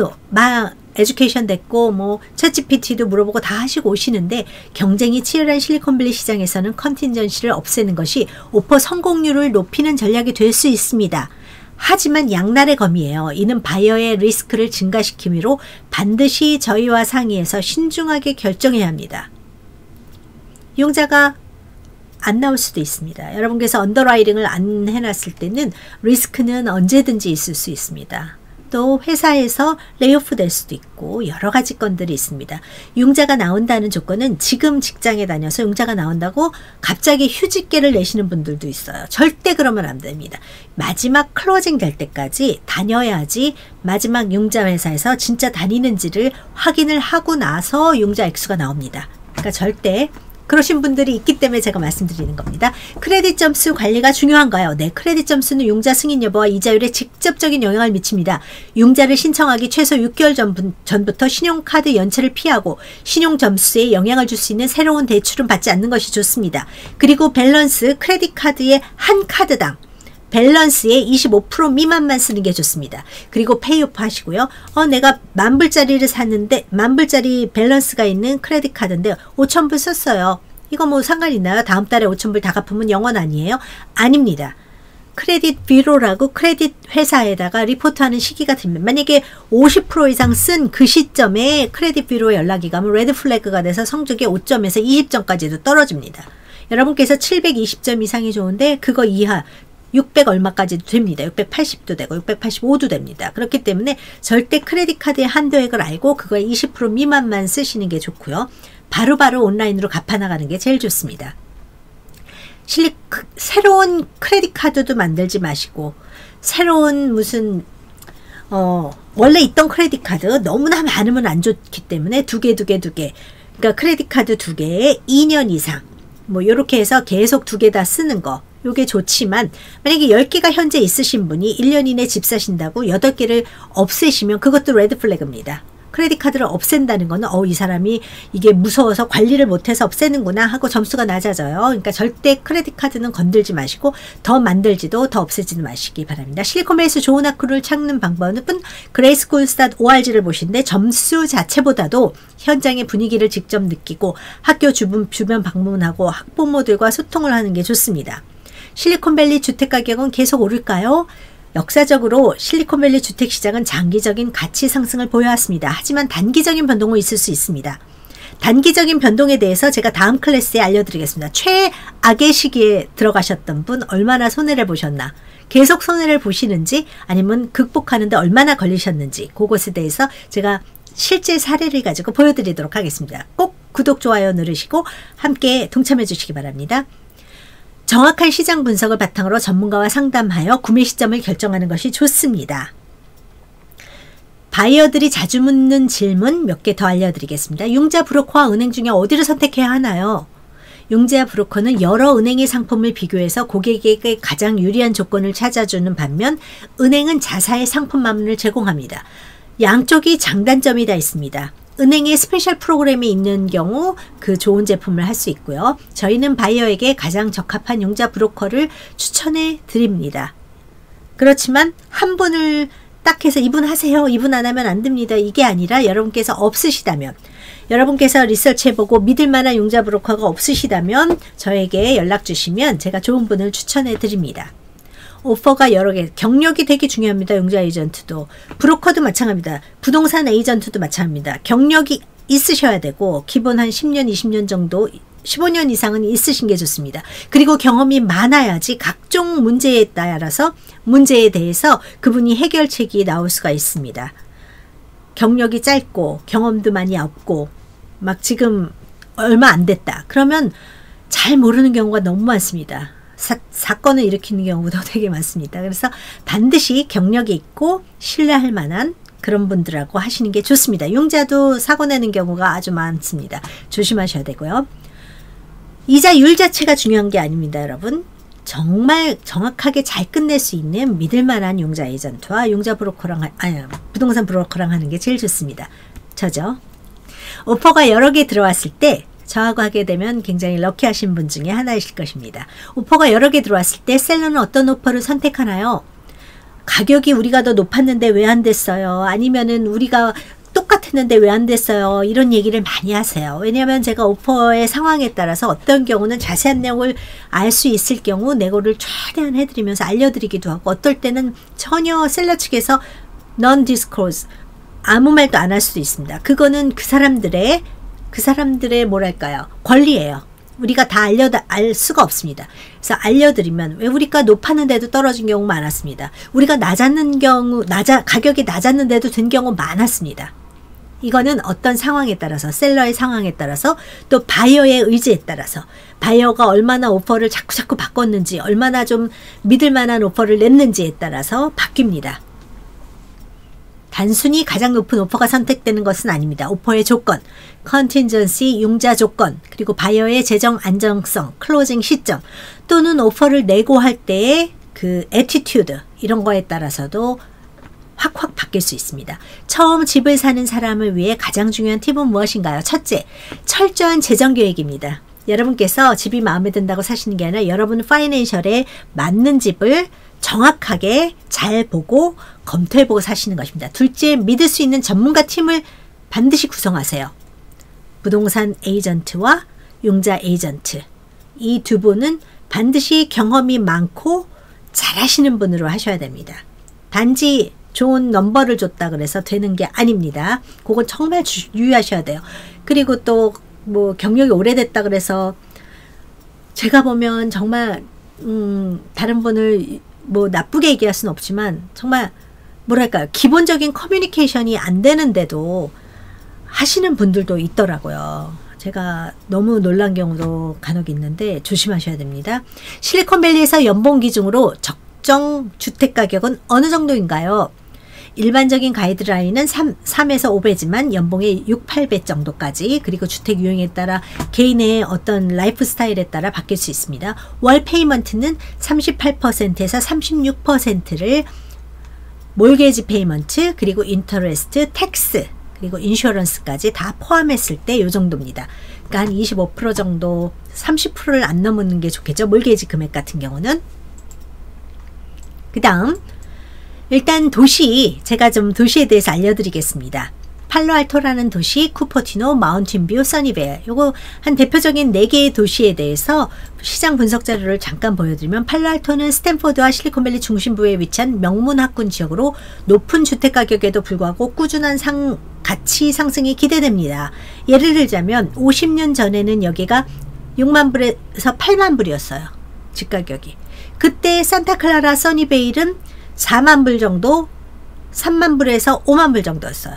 에듀케이션 됐고 챗GPT도 물어보고 다 하시고 오시는데 경쟁이 치열한 실리콘밸리 시장에서는 컨틴전시를 없애는 것이 오퍼 성공률을 높이는 전략이 될 수 있습니다. 하지만 양날의 검이에요. 이는 바이어의 리스크를 증가시키므로 반드시 저희와 상의해서 신중하게 결정해야 합니다. 융자가 안 나올 수도 있습니다. 여러분께서 언더라이팅을 안 해놨을 때는 리스크는 언제든지 있을 수 있습니다. 또 회사에서 레이오프 될 수도 있고 여러 가지 건들이 있습니다. 융자가 나온다는 조건은 지금 직장에 다녀서 융자가 나온다고 갑자기 휴직계를 내시는 분들도 있어요. 절대 그러면 안 됩니다. 마지막 클로징 될 때까지 다녀야지 마지막 융자 회사에서 진짜 다니는지를 확인을 하고 나서 융자 액수가 나옵니다. 그러니까 절대 그러신 분들이 있기 때문에 제가 말씀드리는 겁니다. 크레딧 점수 관리가 중요한가요? 네, 크레딧 점수는 융자 승인 여부와 이자율에 직접적인 영향을 미칩니다. 융자를 신청하기 최소 6개월 전부터 신용카드 연체를 피하고 신용 점수에 영향을 줄 수 있는 새로운 대출은 받지 않는 것이 좋습니다. 그리고 밸런스, 크레딧 카드의 한 카드당 밸런스의 25% 미만만 쓰는 게 좋습니다. 그리고 페이오프 하시고요. 내가 10,000불짜리를 샀는데 10,000불짜리 밸런스가 있는 크레딧 카드인데 5,000불 썼어요. 이거 뭐 상관 있나요? 다음 달에 5,000불 다 갚으면 영원 아니에요? 아닙니다. 크레딧 뷰로라고 크레딧 회사에다가 리포트하는 시기가 됩니다. 만약에 50% 이상 쓴 그 시점에 크레딧 뷰로에 연락이 가면 레드 플래그가 돼서 성적이 5점에서 20점까지도 떨어집니다. 여러분께서 720점 이상이 좋은데 그거 이하 600 얼마까지도 됩니다. 680도 되고 685도 됩니다. 그렇기 때문에 절대 크레딧 카드의 한도액을 알고 그거의 20% 미만만 쓰시는 게 좋고요. 바로바로 온라인으로 갚아나가는 게 제일 좋습니다. 새로운 크레딧 카드도 만들지 마시고 새로운 무슨 원래 있던 크레딧 카드 너무나 많으면 안 좋기 때문에 두 개 그러니까 크레딧 카드 2개에 2년 이상 뭐 요렇게 해서 계속 2개 다 쓰는 거 요게 좋지만 만약에 10개가 현재 있으신 분이 1년 이내 집 사신다고 8개를 없애시면 그것도 레드 플래그입니다. 크레딧 카드를 없앤다는 거는 이 사람이 이게 무서워서 관리를 못해서 없애는구나 하고 점수가 낮아져요. 그러니까 절대 크레딧 카드는 건들지 마시고 더 만들지도 더 없애지도 마시기 바랍니다. 실리콘밸리에서 좋은 학교를 찾는 방법은 graceschool.org를 보시는데 점수 자체보다도 현장의 분위기를 직접 느끼고 학교 주변 방문하고 학부모들과 소통을 하는 게 좋습니다. 실리콘밸리 주택가격은 계속 오를까요? 역사적으로 실리콘밸리 주택시장은 장기적인 가치 상승을 보여왔습니다. 하지만 단기적인 변동은 있을 수 있습니다. 단기적인 변동에 대해서 제가 다음 클래스에 알려드리겠습니다. 최악의 시기에 들어가셨던 분 얼마나 손해를 보셨나? 계속 손해를 보시는지 아니면 극복하는데 얼마나 걸리셨는지 그것에 대해서 제가 실제 사례를 가지고 보여드리도록 하겠습니다. 꼭 구독, 좋아요 누르시고 함께 동참해 주시기 바랍니다. 정확한 시장 분석을 바탕으로 전문가와 상담하여 구매 시점을 결정하는 것이 좋습니다. 바이어들이 자주 묻는 질문 몇 개 더 알려드리겠습니다. 융자 브로커와 은행 중에 어디를 선택해야 하나요? 융자 브로커는 여러 은행의 상품을 비교해서 고객에게 가장 유리한 조건을 찾아주는 반면 은행은 자사의 상품만을 제공합니다. 양쪽이 장단점이 다 있습니다. 은행의 스페셜 프로그램이 있는 경우 그 좋은 제품을 할 수 있고요. 저희는 바이어에게 가장 적합한 융자 브로커를 추천해 드립니다. 그렇지만 한 분을 딱 해서 이분 하세요. 이분 안 하면 안 됩니다. 이게 아니라 여러분께서 없으시다면 여러분께서 리서치해보고 믿을 만한 융자 브로커가 없으시다면 저에게 연락 주시면 제가 좋은 분을 추천해 드립니다. 오퍼가 여러 개, 경력이 되게 중요합니다. 융자 에이전트도. 브로커도 마찬가지입니다. 부동산 에이전트도 마찬가지입니다. 경력이 있으셔야 되고 기본 한 10년, 20년 정도, 15년 이상은 있으신 게 좋습니다. 그리고 경험이 많아야지 각종 문제에 따라서 문제에 대해서 그분이 해결책이 나올 수가 있습니다. 경력이 짧고 경험도 많이 없고 막 지금 얼마 안 됐다. 그러면 잘 모르는 경우가 너무 많습니다. 사건을 일으키는 경우도 되게 많습니다. 그래서 반드시 경력이 있고 신뢰할 만한 그런 분들하고 하시는 게 좋습니다. 융자도 사고 내는 경우가 아주 많습니다. 조심하셔야 되고요. 이자율 자체가 중요한 게 아닙니다, 여러분. 정말 정확하게 잘 끝낼 수 있는 믿을 만한 융자 에이전트와 융자 브로커랑 부동산 브로커랑 하는 게 제일 좋습니다. 저죠. 오퍼가 여러 개 들어왔을 때 저하고 하게 되면 굉장히 럭키하신 분 중에 하나이실 것입니다. 오퍼가 여러 개 들어왔을 때 셀러는 어떤 오퍼를 선택하나요? 가격이 우리가 더 높았는데 왜 안 됐어요? 아니면은 우리가 똑같았는데 왜 안 됐어요? 이런 얘기를 많이 하세요. 왜냐하면 제가 오퍼의 상황에 따라서 어떤 경우는 자세한 내용을 알 수 있을 경우 내고를 최대한 해드리면서 알려드리기도 하고 어떨 때는 전혀 셀러 측에서 non-disclose 아무 말도 안 할 수도 있습니다. 그거는 그 사람들의 뭐랄까요? 권리예요. 우리가 다 알 수가 없습니다. 그래서 알려드리면 왜 우리가 높았는데도 떨어진 경우 많았습니다. 우리가 낮았는 경우, 가격이 낮았는데도 든 경우 많았습니다. 이거는 어떤 상황에 따라서, 셀러의 상황에 따라서, 또 바이어의 의지에 따라서, 바이어가 얼마나 오퍼를 자꾸 바꿨는지, 얼마나 좀 믿을 만한 오퍼를 냈는지에 따라서 바뀝니다. 단순히 가장 높은 오퍼가 선택되는 것은 아닙니다. 오퍼의 조건, 컨틴전시, 융자 조건, 그리고 바이어의 재정 안정성, 클로징 시점, 또는 오퍼를 내고 할 때의 그 애티튜드, 이런 거에 따라서도 확 바뀔 수 있습니다. 처음 집을 사는 사람을 위해 가장 중요한 팁은 무엇인가요? 첫째, 철저한 재정 계획입니다. 여러분께서 집이 마음에 든다고 사시는 게 아니라 여러분 파이낸셜에 맞는 집을 정확하게 잘 보고 검토해보고 사시는 것입니다. 둘째, 믿을 수 있는 전문가 팀을 반드시 구성하세요. 부동산 에이전트와 융자 에이전트, 이 두 분은 반드시 경험이 많고 잘하시는 분으로 하셔야 됩니다. 단지 좋은 넘버를 줬다 그래서 되는 게 아닙니다. 그건 정말 유의하셔야 돼요. 그리고 또 뭐 경력이 오래됐다 그래서 제가 보면 정말 다른 분을 뭐 나쁘게 얘기할 수는 없지만 정말 뭐랄까요, 기본적인 커뮤니케이션이 안 되는데도 하시는 분들도 있더라고요. 제가 너무 놀란 경우도 간혹 있는데 조심하셔야 됩니다. 실리콘밸리에서 연봉 기준으로 적정 주택 가격은 어느 정도인가요? 일반적인 가이드라인은 3에서 5배지만 연봉의 6, 8배 정도까지, 그리고 주택 유형에 따라 개인의 어떤 라이프 스타일에 따라 바뀔 수 있습니다. 월 페이먼트는 38%에서 36%를 몰게지 페이먼트, 그리고 인터레스트, 텍스, 그리고 인슈어런스까지 다 포함했을 때 이 정도입니다. 그러니까 한 25% 정도, 30%를 안 넘는 게 좋겠죠. 몰게지 금액 같은 경우는. 그 다음 일단 도시, 제가 좀 도시에 대해서 알려드리겠습니다. 팔로알토라는 도시, 쿠퍼티노, 마운틴뷰, 써니베어, 요거 한 대표적인 4개의 도시에 대해서 시장 분석 자료를 잠깐 보여드리면, 팔로알토는 스탠포드와 실리콘밸리 중심부에 위치한 명문학군 지역으로 높은 주택가격에도 불구하고 꾸준한 가치 상승이 기대됩니다. 예를 들자면 50년 전에는 여기가 6만 불에서 8만 불이었어요. 집가격이. 그때 산타클라라, 써니베일은 4만 불 정도, 3만 불에서 5만 불 정도였어요.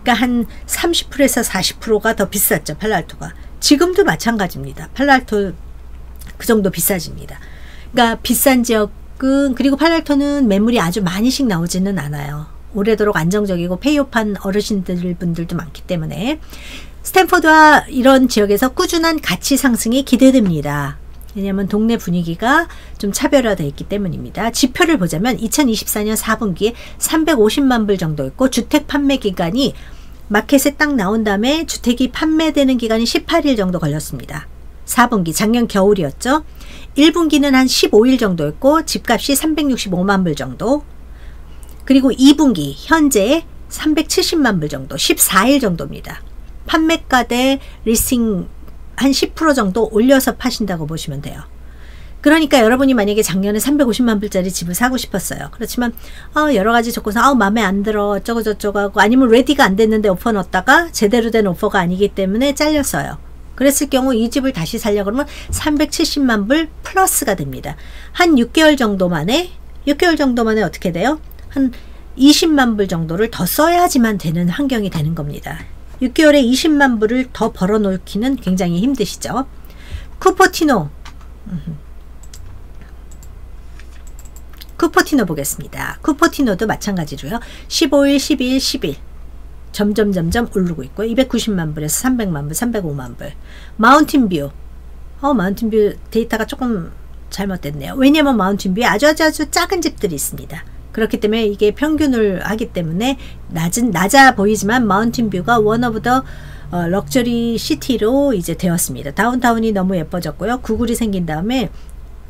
그러니까 한 30%에서 40%가 더 비쌌죠, 팔로알토가. 지금도 마찬가지입니다. 팔로알토 그 정도 비싸집니다. 그러니까 비싼 지역은, 그리고 팔로알토는 매물이 아주 많이씩 나오지는 않아요. 오래도록 안정적이고 페이오프한 어르신들 분들도 많기 때문에 스탠포드와 이런 지역에서 꾸준한 가치 상승이 기대됩니다. 왜냐하면 동네 분위기가 좀 차별화되어 있기 때문입니다. 지표를 보자면 2024년 4분기에 350만 불 정도였고, 주택 판매 기간이 마켓에 딱 나온 다음에 주택이 판매되는 기간이 18일 정도 걸렸습니다. 4분기, 작년 겨울이었죠. 1분기는 한 15일 정도였고 집값이 365만 불 정도, 그리고 2분기 현재 370만 불 정도, 14일 정도입니다. 판매가 대 리스팅 한 10% 정도 올려서 파신다고 보시면 돼요. 그러니까 여러분이 만약에 작년에 350만 불짜리 집을 사고 싶었어요. 그렇지만 여러 가지 조건상 마음에 안 들어 어쩌고 저쩌고 하고, 아니면 레디가 안 됐는데 오퍼 넣었다가 제대로 된 오퍼가 아니기 때문에 잘렸어요. 그랬을 경우 이 집을 다시 살려고 그러면 370만 불 플러스가 됩니다. 한 6개월 정도 만에 어떻게 돼요? 한 20만 불 정도를 더 써야지만 되는 환경이 되는 겁니다. 6개월에 20만 불을 더 벌어놓기는 굉장히 힘드시죠. 쿠퍼티노 보겠습니다. 쿠퍼티노도 마찬가지로요. 15일, 12일, 10일 점점 오르고 있고 290만 불에서 300만 불, 305만 불. 마운틴뷰 마운틴뷰 데이터가 조금 잘못됐네요. 왜냐하면 마운틴뷰에 아주 작은 집들이 있습니다. 그렇기 때문에 이게 평균을 하기 때문에 낮아 보이지만 마운틴뷰가 원 오브 더 럭셔리 시티로 이제 되었습니다. 다운타운이 너무 예뻐졌고요. 구글이 생긴 다음에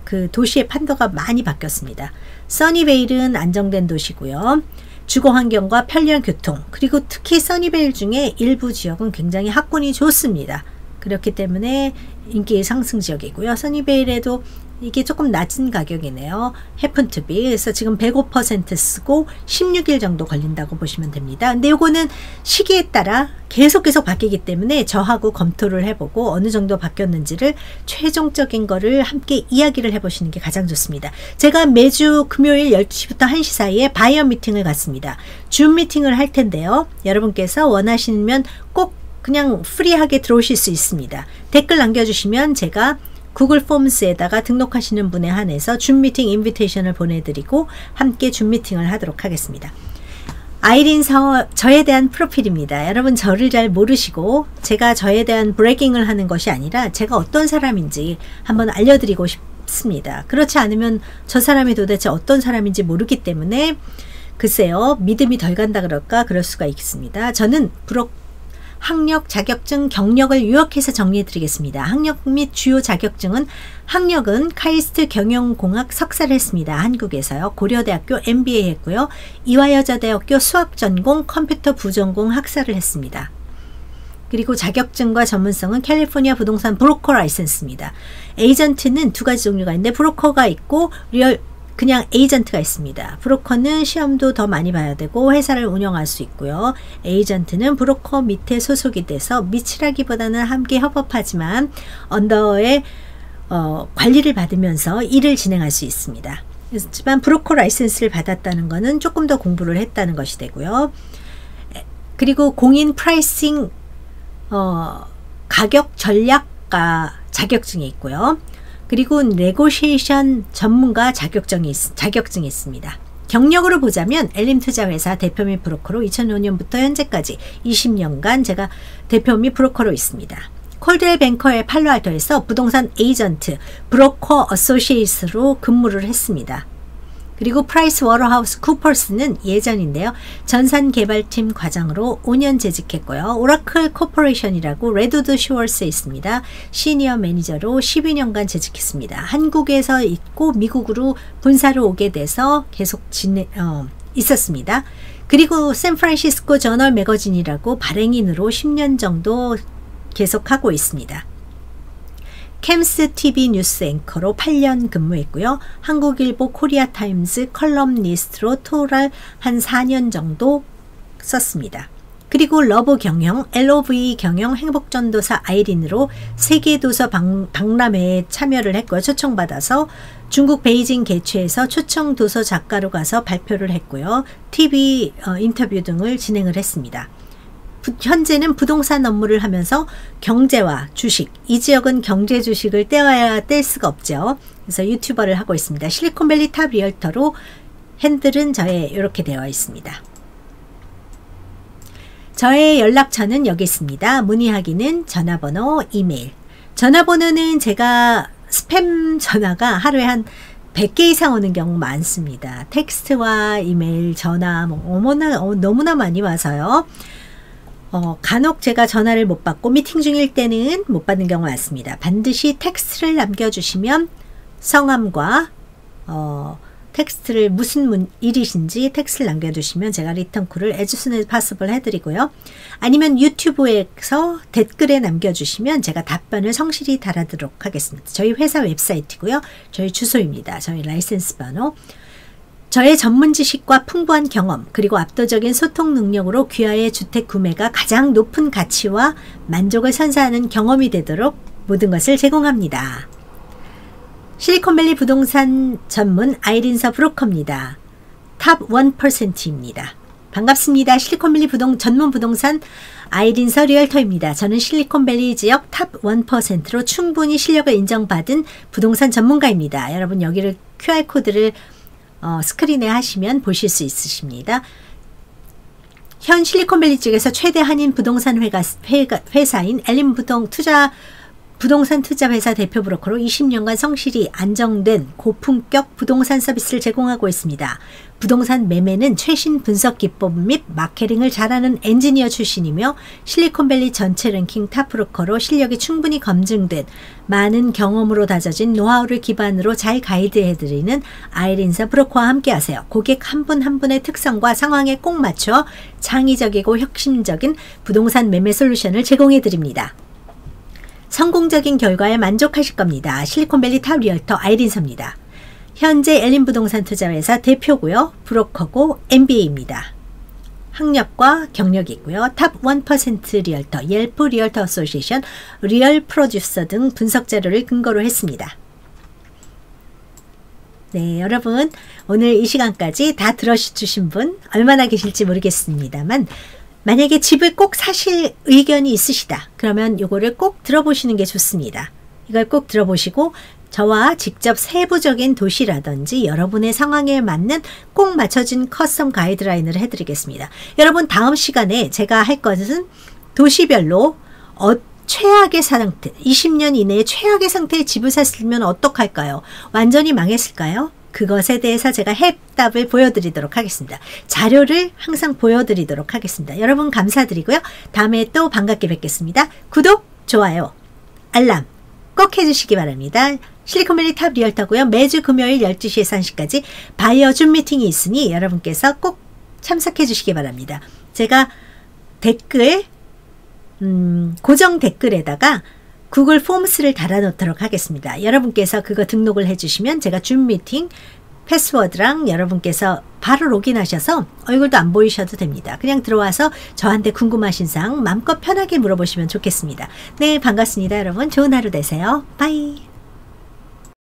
그 도시의 판도가 많이 바뀌었습니다. 써니베일은 안정된 도시고요. 주거 환경과 편리한 교통, 그리고 특히 써니베일 중에 일부 지역은 굉장히 학군이 좋습니다. 그렇기 때문에 인기 상승 지역이고요. 써니베일에도 이게 조금 낮은 가격이네요. happen to be. 그래서 지금 105% 쓰고 16일 정도 걸린다고 보시면 됩니다. 근데 요거는 시기에 따라 계속 바뀌기 때문에 저하고 검토를 해보고 어느 정도 바뀌었는지를 최종적인 거를 함께 이야기를 해보시는 게 가장 좋습니다. 제가 매주 금요일 12시부터 1시 사이에 바이어 미팅을 갖습니다. 줌 미팅을 할 텐데요. 여러분께서 원하시면 꼭 그냥 프리하게 들어오실 수 있습니다. 댓글 남겨주시면 제가 구글 폼스에다가 등록하시는 분에 한해서 줌 미팅 인비테이션을 보내드리고 함께 줌 미팅을 하도록 하겠습니다. 아이린 저에 대한 프로필입니다. 여러분 저를 잘 모르시고 제가 저에 대한 브레이킹을 하는 것이 아니라 제가 어떤 사람인지 한번 알려드리고 싶습니다. 그렇지 않으면 저 사람이 도대체 어떤 사람인지 모르기 때문에 글쎄요, 믿음이 덜 간다 그럴까 그럴 수가 있습니다. 저는 학력, 자격증, 경력을 요약해서 정리해 드리겠습니다. 학력 및 주요 자격증은 학력은 카이스트 경영공학 석사를 했습니다. 한국에서요. 고려대학교 MBA 했고요. 이화여자대학교 수학전공 컴퓨터 부전공 학사를 했습니다. 그리고 자격증과 전문성은 캘리포니아 부동산 브로커 라이센스입니다. 에이전트는 두 가지 종류가 있는데 브로커가 있고 그냥 에이전트가 있습니다. 브로커는 시험도 더 많이 봐야 되고 회사를 운영할 수 있고요. 에이전트는 브로커 밑에 소속이 돼서 밑이라기보다는 함께 협업하지만 언더의 관리를 받으면서 일을 진행할 수 있습니다. 하지만 브로커 라이센스를 받았다는 것은 조금 더 공부를 했다는 것이 되고요. 그리고 공인 프라이싱 가격 전략가 자격증이 있고요. 그리고 네고시에이션 전문가 자격증이 있습니다. 경력으로 보자면 엘림투자회사 대표 및 브로커로 2005년부터 현재까지 20년간 제가 대표 및 브로커로 있습니다. 콜드웰 뱅커의 팔로알토에서 부동산 에이전트, 브로커 어소시에이트로 근무를 했습니다. 그리고 프라이스 워터하우스 쿠퍼스는 예전인데요. 전산개발팀 과장으로 5년 재직했고요. 오라클 코퍼레이션이라고 레드우드 슈월스에 있습니다. 시니어 매니저로 12년간 재직했습니다. 한국에서 있고 미국으로 본사를 오게 돼서 계속 있었습니다. 그리고 샌프란시스코 저널 매거진이라고 발행인으로 10년 정도 계속하고 있습니다. 캠스 TV 뉴스 앵커로 8년 근무했고요. 한국일보 코리아타임즈 컬럼니스트로 토탈 한 4년 정도 썼습니다. 그리고 러브 경영, LOV 경영 행복전도사 아이린으로 세계도서 박람회에 참여를 했고요. 초청받아서 중국 베이징 개최에서 초청도서 작가로 가서 발표를 했고요. TV 인터뷰 등을 진행을 했습니다. 현재는 부동산 업무를 하면서 경제와 주식, 이 지역은 경제 주식을 뗄 수가 없죠. 그래서 유튜버를 하고 있습니다. 실리콘밸리 탑 리얼터로 핸들은 이렇게 되어 있습니다. 저의 연락처는 여기 있습니다. 문의하기는 전화번호, 이메일. 전화번호는 제가 스팸 전화가 하루에 한 100개 이상 오는 경우 많습니다. 텍스트와 이메일, 전화 너무나 많이 와서요. 간혹 제가 전화를 못 받고 미팅 중일 때는 못 받는 경우가 많습니다. 반드시 텍스트를 남겨주시면 성함과 텍스트를 무슨 일이신지 텍스트를 남겨주시면 제가 리턴콜을 as soon as possible 해드리고요. 아니면 유튜브에서 댓글에 남겨주시면 제가 답변을 성실히 달아드리도록 하겠습니다. 저희 회사 웹사이트고요. 저희 주소입니다. 저희 라이센스 번호. 저의 전문 지식과 풍부한 경험 그리고 압도적인 소통 능력으로 귀하의 주택 구매가 가장 높은 가치와 만족을 선사하는 경험이 되도록 모든 것을 제공합니다. 실리콘밸리 부동산 전문 아이린서 브로커입니다. 탑 1%입니다. 반갑습니다. 실리콘밸리 전문 부동산 아이린서 리얼터입니다. 저는 실리콘밸리 지역 탑 1%로 충분히 실력을 인정받은 부동산 전문가입니다. 여러분 여기를 QR코드를 스크린에 하시면 보실 수 있으십니다. 현 실리콘밸리 쪽에서 최대 한인 부동산 회사인 엘림 부동산 투자 회사 대표 브로커로 20년간 성실히 안정된 고품격 부동산 서비스를 제공하고 있습니다. 부동산 매매는 최신 분석 기법 및 마케팅을 잘하는 엔지니어 출신이며 실리콘밸리 전체 랭킹 탑 브로커로 실력이 충분히 검증된 많은 경험으로 다져진 노하우를 기반으로 잘 가이드해드리는 아이린서 브로커와 함께하세요. 고객 한 분 한 분의 특성과 상황에 꼭 맞춰 창의적이고 혁신적인 부동산 매매 솔루션을 제공해드립니다. 성공적인 결과에 만족하실 겁니다. 실리콘밸리 탑 리얼터 아이린서입니다. 현재 엘림 부동산 투자회사 대표고요. 브로커고 MBA입니다. 학력과 경력이 있고요. 탑 1% 리얼터, 옐프 리얼터 어소시에이션, 리얼 프로듀서 등 분석 자료를 근거로 했습니다. 네, 여러분 오늘 이 시간까지 다 들어주신 분 얼마나 계실지 모르겠습니다만 만약에 집을 꼭 사실 의견이 있으시다. 그러면 요거를 꼭 들어보시는 게 좋습니다. 이걸 꼭 들어보시고 저와 직접 세부적인 도시라든지 여러분의 상황에 맞는 꼭 맞춰진 커스텀 가이드라인을 해드리겠습니다. 여러분 다음 시간에 제가 할 것은 도시별로 최악의 상태, 20년 이내에 최악의 상태의 집을 샀으면 어떡할까요? 완전히 망했을까요? 그것에 대해서 제가 해답을 보여드리도록 하겠습니다. 자료를 항상 보여드리도록 하겠습니다. 여러분 감사드리고요. 다음에 또 반갑게 뵙겠습니다. 구독, 좋아요, 알람 꼭 해주시기 바랍니다. 실리콘밸리 탑 리얼터고요. 매주 금요일 12시에서 1시까지 바이어 줌 미팅이 있으니 여러분께서 꼭 참석해 주시기 바랍니다. 제가 댓글 고정 댓글에다가 구글 폼스를 달아놓도록 하겠습니다. 여러분께서 그거 등록을 해주시면 제가 줌 미팅 패스워드랑 여러분께서 바로 로그인하셔서 얼굴도 안 보이셔도 됩니다. 그냥 들어와서 저한테 궁금하신 사항 마음껏 편하게 물어보시면 좋겠습니다. 네, 반갑습니다. 여러분 좋은 하루 되세요. 바이.